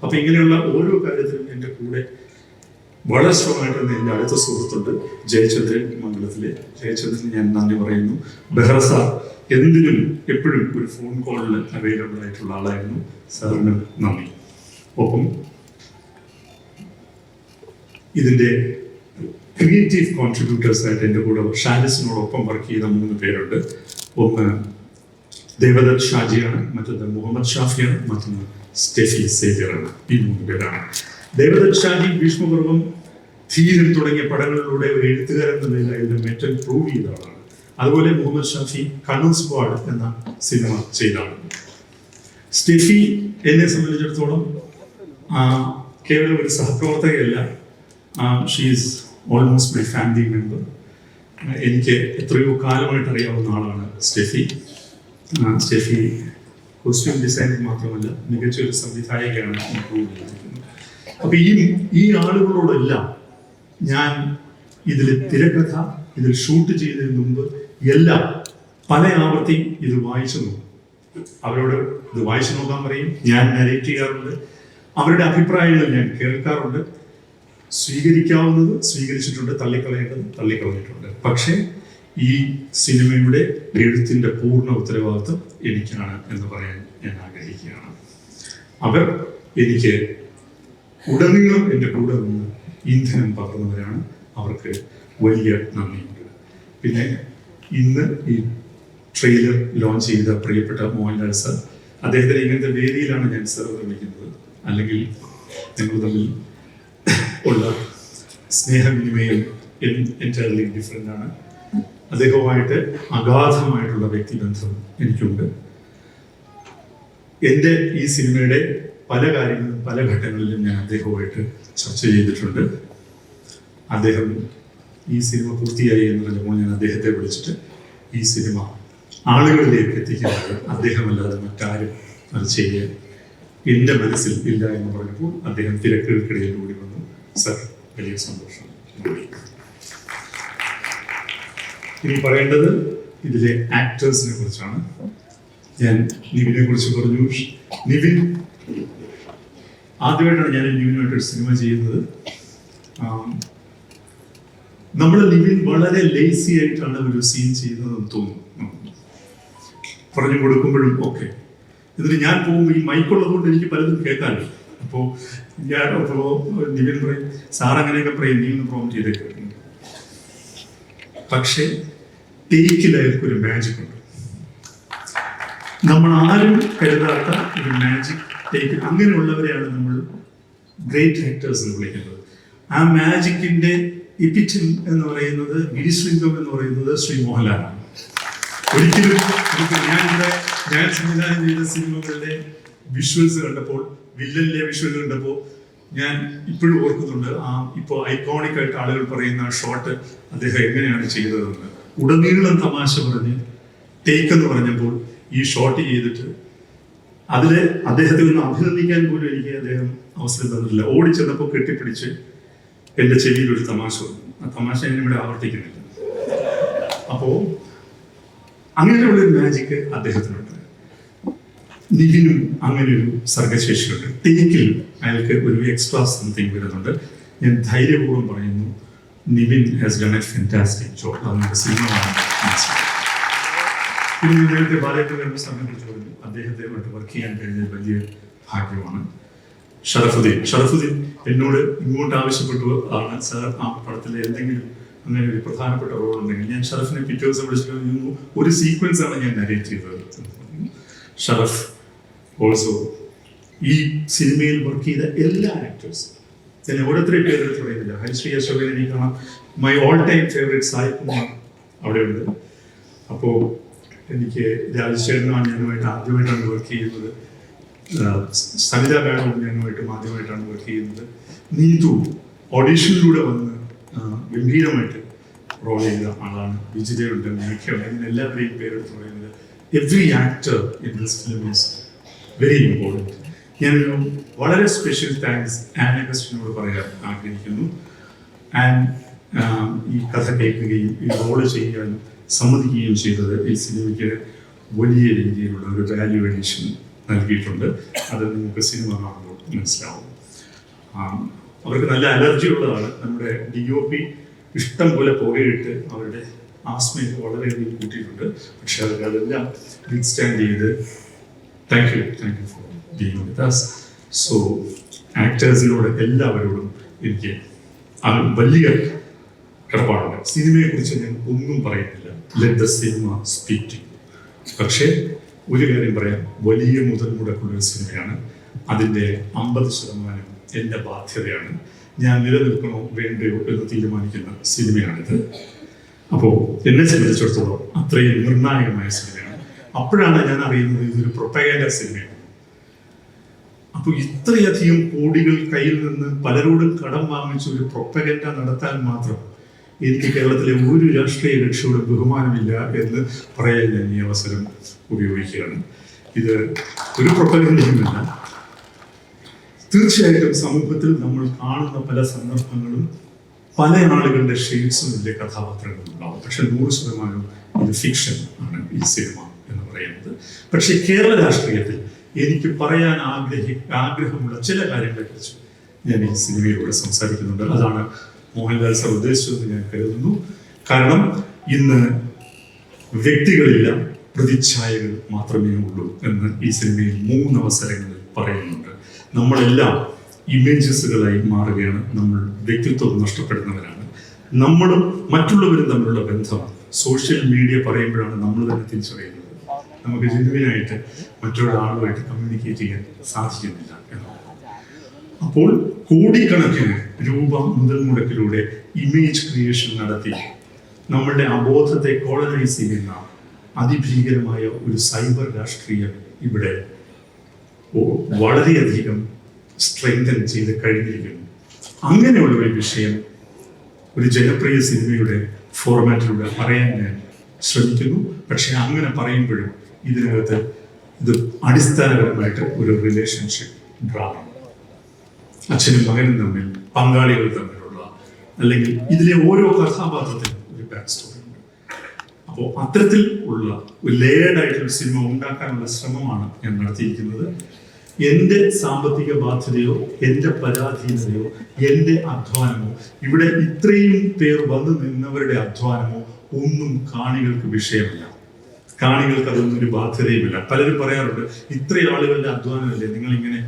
അപ്പൊ ഇങ്ങനെയുള്ള ഓരോ കാര്യത്തിലും എൻ്റെ കൂടെ വളരെ സ്ട്രോങ് ആയിട്ടുള്ള എൻ്റെ അടുത്ത സുഹൃത്തുണ്ട് ജയചന്ദ്രൻ, മംഗളത്തിലെ ജയചന്ദ്രന് ഞാൻ നന്ദി പറയുന്നു. ബെഹ്റ സാർ എന്തിനും എപ്പോഴും ഒരു ഫോൺ കോളിൽ അവൈലബിൾ ആയിട്ടുള്ള ആളായിരുന്നു. സാറിന് നന്ദി. ഒപ്പം ഇതിൻ്റെ ക്രിയേറ്റീവ് കോൺട്രിബ്യൂട്ടേഴ്സ് ആയിട്ട് എൻ്റെ കൂടെ ഷാരിസിനോടൊപ്പം വർക്ക് ചെയ്ത 3 പേരുണ്ട്. ഒന്ന് ദേവദത്ത് ഷാജിയാണ്, മറ്റൊന്ന് മുഹമ്മദ് ഷാഫിയാണ്, മറ്റൊന്ന് സ്റ്റെഫി സേവ്യറാണ്. ഈ 3 പേരാണ് ദേവദത്ത് ഷാജി, ഭീഷ്മപർവം, ധീരൻ തുടങ്ങിയ പടങ്ങളിലൂടെ ഒരു എഴുത്തുകാരൻ എന്ന നിലയിൽ അതിന്റെ മെറ്റൽ പ്രൂവ് ചെയ്ത ആളാണ്. അതുപോലെ മുഹമ്മദ് ഷാഫി കണ്ണൂർ സ്ക്വാഡ് എന്ന സിനിമ ചെയ്ത ആളാണ്. സ്റ്റെഫി എന്നെ സംബന്ധിച്ചിടത്തോളം കേവലം ഒരു സഹപ്രവർത്തകയല്ല, she's almost my family member. എനിക്ക് എത്രയോ കാലമായിട്ട് അറിയാവുന്ന ആളാണ് സ്റ്റെഫി. സ്റ്റെഫി കോസ്റ്റ്യൂം ഡിസൈനർ മാത്രമല്ല, മികച്ച ഒരു സംവിധായകയാണ് ഇംപ്രൂവ് ചെയ്തിരിക്കുന്നത്. അപ്പൊ ഈ ആളുകളോടെല്ലാം ഞാൻ ഇതിൽ തിരക്കഥ, ഇതിൽ ഷൂട്ട് ചെയ്യുന്നതിന് മുമ്പ് എല്ലാം പല ആവർത്തി ഇത് വായിച്ചു നോക്കും. അവരോട് ഇത് വായിച്ചു നോക്കാൻ പറയും, ഞാൻ നരേറ്റ് ചെയ്യാറുണ്ട്, അവരുടെ അഭിപ്രായങ്ങൾ ഞാൻ കേൾക്കാറുണ്ട്. സ്വീകരിക്കാവുന്നത് സ്വീകരിച്ചിട്ടുണ്ട്, തള്ളിക്കളയേണ്ടത് തള്ളിക്കളഞ്ഞിട്ടുണ്ട്. പക്ഷേ ഈ സിനിമയുടെ എഴുത്തിന്റെ പൂർണ്ണ ഉത്തരവാദിത്വം എനിക്കാണ് എന്ന് പറയാൻ ഞാൻ ആഗ്രഹിക്കുകയാണ്. അവർ എനിക്ക് ഉടനീളം എൻ്റെ കൂടെ നിന്ന് ഇന്ധനം പകർന്നവരാണ്. അവർക്ക് വലിയ നന്ദിയുണ്ട്. പിന്നെ ഇന്ന് ഈ ട്രെയിലർ ലോഞ്ച് ചെയ്ത പ്രിയപ്പെട്ട മോഹൻലാൽ സർ, അദ്ദേഹത്തിന് ഇങ്ങനത്തെ വേദിയിലാണ് ഞാൻ സർ എന്ന് വിളിക്കുന്നത്, അല്ലെങ്കിൽ ഞങ്ങൾ തമ്മിൽ ഉള്ള സ്നേഹവിനിമയം എൻറ്റയർലി ഡിഫറെൻ്റ് ആണ്. അദ്ദേഹവുമായിട്ട് അഗാധമായിട്ടുള്ള വ്യക്തിബന്ധം എനിക്കുണ്ട്. എൻ്റെ ഈ സിനിമയുടെ പല കാര്യങ്ങളും പല ഘട്ടങ്ങളിലും ഞാൻ അദ്ദേഹവുമായിട്ട് ചർച്ച ചെയ്തിട്ടുണ്ട്. അദ്ദേഹം ഈ സിനിമ പൂർത്തിയായി എന്ന് പറഞ്ഞപ്പോൾ ഞാൻ അദ്ദേഹത്തെ വിളിച്ചിട്ട് ഈ സിനിമ ആളുകളിലേക്ക് എത്തിക്കുന്നത് അദ്ദേഹമല്ലാതെ മറ്റാരും അത് ചെയ്യാൻ എൻ്റെ മനസ്സിൽ ഇല്ല എന്ന് പറഞ്ഞപ്പോൾ അദ്ദേഹം തിരക്കുകൾക്കിടയിൽ കൂടി വന്നു. സർ, വലിയ സന്തോഷം. ഇനി പറയേണ്ടത് ഇതിലെ ആക്ടേഴ്സിനെ കുറിച്ചാണ്. ഞാൻ നിവിനെ കുറിച്ച് പറഞ്ഞു. നിവിൻ ആദ്യമായിട്ടാണ് ഞാൻ നിവിനുമായിട്ടൊരു സിനിമ ചെയ്യുന്നത്. നിവിൻ വളരെ ലേസി ആയിട്ടാണ് ഒരു സീൻ ചെയ്യുന്നതെന്ന് തോന്നുന്നു. പറഞ്ഞു കൊടുക്കുമ്പോഴും ഓക്കെ. എന്നിട്ട് ഞാൻ പോകുമ്പോൾ ഈ മൈക്കുള്ളത് കൊണ്ട് എനിക്ക് പലതും കേൾക്കാമല്ലോ. അപ്പോൾ നിവിൻ പറയും, സാർ അങ്ങനെയൊക്കെ പറയും, നീ ഒന്ന് പ്രോംപ്റ്റ് ചെയ്തേക്ക്. പക്ഷേ ടേക്കിൽ അയാൾക്കൊരു മാജിക് ഉണ്ട്. നമ്മൾ ആരും കരുതാത്ത ഒരു മാജിക് ടേക്ക്. അങ്ങനെയുള്ളവരെയാണ് നമ്മൾ ഗ്രേറ്റ് ആക്ടേഴ്സ് എന്ന് വിളിക്കുന്നത്. ആ മാജിക്കിന്റെ എപ്പിറ്റം എന്ന് പറയുന്നത്, ഗിരിശൃംഗം എന്ന് പറയുന്നത് ശ്രീ മോഹൻലാലാണ്. ഒരിക്കലും ഞാൻ സംവിധാനം ചെയ്ത സിനിമകളുടെ വിഷ്വൽസ് കണ്ടപ്പോൾ, വില്ലനിലെ വിഷ്വൽ കണ്ടപ്പോൾ ഞാൻ ഇപ്പോഴും ഓർക്കുന്നുണ്ട്. ഇപ്പോൾ ഐക്കോണിക് ആയിട്ട് ആളുകൾ പറയുന്ന ഷോട്ട് അദ്ദേഹം എങ്ങനെയാണ് ചെയ്തതെന്ന്. ഉടനീളം തമാശ പറഞ്ഞ് ടേക്ക് എന്ന് പറഞ്ഞപ്പോൾ ഈ ഷോട്ട് ചെയ്തിട്ട് അതില് അദ്ദേഹത്തെ ഒന്ന് അഭിനന്ദിക്കാൻ പോലും എനിക്ക് അദ്ദേഹം അവസരം തന്നിട്ടില്ല. ഓടിച്ചെന്നപ്പോൾ കെട്ടിപ്പിടിച്ച് എൻ്റെ ചെവിയിൽ ഒരു തമാശ വന്നു. ആ തമാശ ഞാനിവിടെ ആവർത്തിക്കുന്നില്ല. അപ്പോ അങ്ങനെയുള്ളൊരു മാജിക്ക് അദ്ദേഹത്തിനുണ്ട്. നിവിനും അങ്ങനെ ഒരു സർഗശേഷിയുണ്ട്. ടേക്കിൽ അയാൾക്ക് ഒരു എക്സ്ട്രാ സംതിങ് വരുന്നുണ്ട്. ഞാൻ ധൈര്യപൂർവ്വം പറയുന്നു, Nivin has done A fantastic job. അത് നമ്മുടെ സിനിമയാണ് മനസ്സിലാക്കുന്നത്. പിന്നെ നേരത്തെ ബാലകൃഷ്ണ സാറിനെ കുറിച്ച് പറഞ്ഞു. അദ്ദേഹത്തെ വർക്ക് ചെയ്യാൻ കഴിഞ്ഞത് വലിയ ഭാഗ്യമാണ്. ഷറഫുദ്ദീൻ എന്നോട് ഇങ്ങോട്ട് ആവശ്യപ്പെട്ടു ആണ്, സാർ ആ പടത്തിലെ എന്തെങ്കിലും അങ്ങനെ ഒരു പ്രധാനപ്പെട്ട റോൾ ഉണ്ടെങ്കിൽ. ഞാൻ ഷറഫിനെ പിറ്റേ ദിവസം വിളിച്ചിട്ട് ഒരു സീക്വൻസ് ആണ് ഞാൻ നരേറ്റ് ചെയ്തത്. ഷറഫ് ഓൾസോ ഈ സിനിമയിൽ വർക്ക് ചെയ്ത എല്ലാ ആക്ടേഴ്സും, ഞാൻ ഓരോരുത്തരെയും പേരെടുത്ത് പറയുന്നില്ല. ഹരിശ്രീ അശോകൻ എനിക്ക് കാണാം. My all time favourite Sai Kumar അവിടെയുണ്ട്. അപ്പോൾ എനിക്ക് രാജശേഖരനാണ് ഞാനുമായിട്ട് ആദ്യമായിട്ടാണ് വർക്ക് ചെയ്യുന്നത്. സവിത മേഡം ഞാനുമായിട്ടും ആദ്യമായിട്ടാണ് വർക്ക് ചെയ്യുന്നത്. നീതു ഓഡീഷനിലൂടെ വന്ന് ഗംഭീരമായിട്ട് റോൾ ചെയ്ത ആളാണ്. വിജിതയുണ്ട്, മേഘയുണ്ട്. അങ്ങനെ എല്ലാവരെയും പേരെടുത്ത് പറയുന്നത്. Every actor in this film is very important. ഞാനൊരു വളരെ സ്പെഷ്യൽ താങ്ക്സ് ആൻ അഗസ്റ്റിനോട് പറയാൻ ആഗ്രഹിക്കുന്നു. ആൻഡ് ഈ കഥ കേൾക്കുകയും ഈ റോള് ചെയ്യാൻ സമ്മതിക്കുകയും ചെയ്തത് ഈ സിനിമയ്ക്ക് വലിയ രീതിയിലുള്ള ഒരു വാല്യൂ അഡീഷൻ നൽകിയിട്ടുണ്ട്. അത് നിങ്ങൾക്ക് സിനിമ കാണുമ്പോൾ മനസ്സിലാവും. അവർക്ക് നല്ല അലർജി ഉള്ളതാണ്. നമ്മുടെ DOP ഇഷ്ടം പോലെ പുകയിട്ട് അവരുടെ ആസ്മയൊക്കെ വളരെയധികം കൂട്ടിയിട്ടുണ്ട്. പക്ഷെ അവരതെല്ലാം വിത്ത്സ്റ്റാൻഡ് ചെയ്ത് thank you for being with us. So ആക്ടേഴ്സിനോട് എല്ലാവരോടും എനിക്ക് വലിയ കടപ്പാടുണ്ട്. സിനിമയെക്കുറിച്ച് ഞാൻ ഒന്നും പറയുന്നില്ല. Let the cinema speak to you. പക്ഷേ ഒരു കാര്യം പറയാം, വലിയ മുതൽ മുടക്കുള്ള ഒരു സിനിമയാണ്. അതിൻ്റെ 50% എൻ്റെ ബാധ്യതയാണ്. ഞാൻ നിലനിൽക്കണോ വേണ്ടയോ എന്ന് തീരുമാനിക്കുന്ന സിനിമയാണിത്. അപ്പോൾ എന്നെ സംബന്ധിച്ചിടത്തോളം അത്രയും നിർണായകമായ സിനിമയാണ്. അപ്പോഴാണ് ഞാൻ അറിയുന്നത് ഇതൊരു പ്രൊപ്പഗാൻഡ സിനിമയാണ്. അപ്പോൾ ഇത്രയധികം കോടികൾ കയ്യിൽ നിന്ന് പലരോടും കടം വാങ്ങിച്ച് ഒരു പ്രൊപ്പഗാൻഡ നടത്താൻ മാത്രം എനിക്ക് കേരളത്തിലെ ഒരു രാഷ്ട്രീയ കക്ഷിയോടും ബഹുമാനമില്ല എന്ന് പറയാൻ ഞാൻ ഈ അവസരം ഉപയോഗിക്കുകയാണ്. ഇത് ഒരു പ്രൊപ്പഗാൻഡയുമല്ല. തീർച്ചയായിട്ടും സമൂഹത്തിൽ നമ്മൾ കാണുന്ന പല സന്ദർഭങ്ങളും പല ആളുകളുടെ ഷെയ്ഡ്സും ഇതിലെ കഥാപാത്രങ്ങളും ഉണ്ടാവും. പക്ഷെ 100% ഇത് ഫിക്ഷൻ ആണ് ഈ സിനിമ എന്ന് പറയുന്നത്. പക്ഷെ കേരള രാഷ്ട്രീയത്തിൽ എനിക്ക് പറയാൻ ആഗ്രഹമുള്ള ചില കാര്യങ്ങളെക്കുറിച്ച് ഞാൻ ഈ സിനിമയിലൂടെ സംസാരിക്കുന്നുണ്ട്. അതാണ് മോഹൻലാൽ സർ ഉദ്ദേശിച്ചതെന്ന് ഞാൻ കരുതുന്നു. കാരണം ഇന്ന് വ്യക്തികളില്ല, പ്രതിച്ഛായകൾ മാത്രമേ ഉള്ളൂ എന്ന് ഈ സിനിമയിൽ 3 അവസരങ്ങളിൽ പറയുന്നുണ്ട്. നമ്മളെല്ലാം ഇമേജസുകളായി മാറുകയാണ്. നമ്മൾ വ്യക്തിത്വം നഷ്ടപ്പെടുന്നവരാണ്. നമ്മളും മറ്റുള്ളവരും തമ്മിലുള്ള ബന്ധം സോഷ്യൽ മീഡിയ പറയുമ്പോഴാണ് നമ്മൾ തന്നെ തിരിച്ചറിയുന്നത് നമുക്ക് ജെനുവിനായിട്ട് മറ്റൊരാളുമായിട്ട് കമ്മ്യൂണിക്കേറ്റ് ചെയ്യാൻ സാധിക്കുന്നില്ല എന്നാണ്. അപ്പോൾ കോടിക്കണക്കിന് രൂപ മുതൽ മുടക്കിലൂടെ ഇമേജ് ക്രിയേഷൻ നടത്തി നമ്മളുടെ അബോധത്തെ കോളനൈസ് ചെയ്യുന്ന അതിഭീകരമായ ഒരു സൈബർ രാഷ്ട്രീയം ഇവിടെ വളരെയധികം സ്ട്രെങ്തൻ ചെയ്ത് കഴിഞ്ഞിരിക്കുന്നു. അങ്ങനെയുള്ള ഒരു വിഷയം ഒരു ജനപ്രിയ സിനിമയുടെ ഫോർമാറ്റിലൂടെ പറയാൻ ഞാൻ ശ്രമിക്കുന്നു. പക്ഷെ അങ്ങനെ പറയുമ്പോഴും ഇതിനകത്ത് ഇത് അടിസ്ഥാനപരമായിട്ട് ഒരു റിലേഷൻഷിപ്പ് ഡ്രാമ, അച്ഛനും മകനും തമ്മിൽ, പങ്കാളികൾ തമ്മിലുള്ള, അല്ലെങ്കിൽ ഇതിലെ ഓരോ കഥാപാത്രത്തിനും ഒരു ബാക്ക് സ്റ്റോറി ഉണ്ട്. അപ്പോൾ അത്തരത്തിൽ ഉള്ള ഒരു ലേയേർഡ് ആയിട്ടുള്ള സിനിമ ഉണ്ടാക്കാനുള്ള ശ്രമമാണ് ഞാൻ നടത്തിയിരിക്കുന്നത്. എൻ്റെ സാമ്പത്തിക ബാധ്യതയോ എൻ്റെ പരാധീനതയോ എൻ്റെ അധ്വാനമോ ഇവിടെ ഇത്രയും പേർ വന്നു നിന്നവരുടെ അധ്വാനമോ ഒന്നും കാണികൾക്ക് വിഷയമല്ല. കാണികൾക്ക് അതൊന്നും ഒരു ബാധ്യതയുമില്ല. പലരും പറയാറുണ്ട്, ഇത്രയും ആളുകളുടെ അധ്വാനമല്ലേ, നിങ്ങൾ ഇങ്ങനെ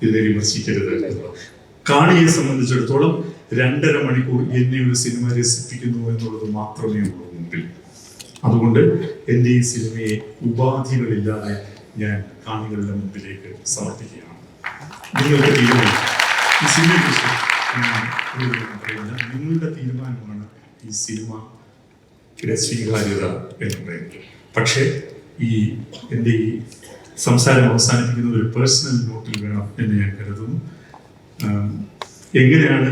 ഇതിനെ വിമർശിക്കരുത്. കാണിയെ സംബന്ധിച്ചിടത്തോളം 2.5 മണിക്കൂർ എന്നെ ഒരു സിനിമ രസിപ്പിക്കുന്നു എന്നുള്ളത് മാത്രമേ ഉള്ളൂ മുമ്പിൽ. അതുകൊണ്ട് എൻ്റെ ഈ സിനിമയെ ഉപാധികളില്ലാതെ ഞാൻ കാണികളുടെ മുമ്പിലേക്ക് സമർപ്പിക്കുകയാണ്. നിങ്ങളുടെ തീരുമാനം, ഈ സിനിമയെക്കുറിച്ച് പറയുന്ന നിങ്ങളുടെ തീരുമാനമാണ് ഈ സിനിമയുടെ സ്വീകാര്യത എന്ന് പറയുന്നത്. പക്ഷേ ഈ എൻ്റെ ഈ സംസാരം അവസാനിപ്പിക്കുന്ന ഒരു പേഴ്സണൽ നോട്ടിൽ വേണം എന്ന് ഞാൻ കരുതുന്നു. എങ്ങനെയാണ്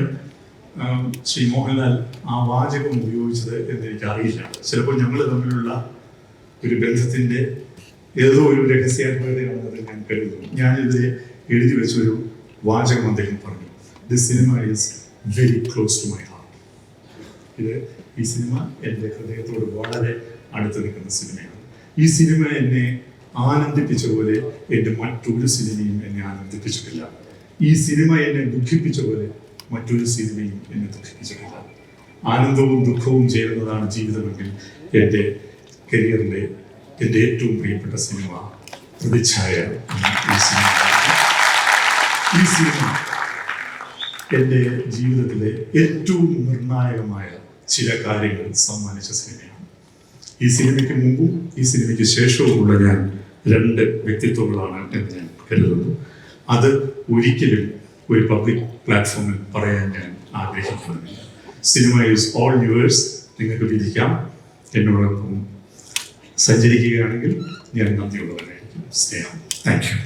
ശ്രീ മോഹൻലാൽ ആ വാചകം ഉപയോഗിച്ചത് എന്ന് എനിക്കറിയില്ല. ചിലപ്പോൾ ഞങ്ങൾ തമ്മിലുള്ള ഒരു ബന്ധത്തിൻ്റെ ഏതോ ഒരു രഹസ്യാത്മകതയാണെന്നത് ഞാൻ കരുതുന്നു. ഞാനിതിൽ എഴുതി വെച്ചൊരു വാചകം അദ്ദേഹം പറഞ്ഞു, this cinema is very close to my heart. ഈ സിനിമ എൻ്റെ ഹൃദയത്തോട് വളരെ അടുത്ത് നിൽക്കുന്ന സിനിമയാണ്. ഈ സിനിമ എന്നെ ആനന്ദിപ്പിച്ച പോലെ എൻ്റെ മറ്റൊരു സിനിമയും എന്നെ ആനന്ദിപ്പിച്ചിട്ടില്ല. ഈ സിനിമ എന്നെ ദുഃഖിപ്പിച്ച പോലെ മറ്റൊരു സിനിമയും എന്നെ ദുഃഖിപ്പിച്ചിട്ടില്ല. ആനന്ദവും ദുഃഖവും ചേരുന്നതാണ് ജീവിതമെങ്കിൽ എൻ്റെ കരിയറിലെ എൻ്റെ ഏറ്റവും പ്രിയപ്പെട്ട സിനിമ പ്രതിച്ഛായ. ഈ സിനിമ എൻ്റെ ജീവിതത്തിലെ ഏറ്റവും നിർണായകമായ ചില കാര്യങ്ങൾ സമ്മാനിച്ച സിനിമയാണ്. ഈ സിനിമയ്ക്ക് മുമ്പും ഈ സിനിമയ്ക്ക് ശേഷവുമുള്ള ഞാൻ 2 വ്യക്തിത്വങ്ങളാണ് എന്ന് ഞാൻ കരുതുന്നു. അത് ഒരിക്കലും ഒരു പബ്ലിക് പ്ലാറ്റ്ഫോമിൽ പറയാൻ ഞാൻ ആഗ്രഹിക്കുന്നില്ല. Cinema is all yours. നിങ്ങൾക്ക് വിധിക്കാം. എന്നോടൊപ്പം സഞ്ചരിക്കുകയാണെങ്കിൽ ഞാൻ നന്ദിയുള്ളവരായിരിക്കും. സ്നേഹം. Thank you.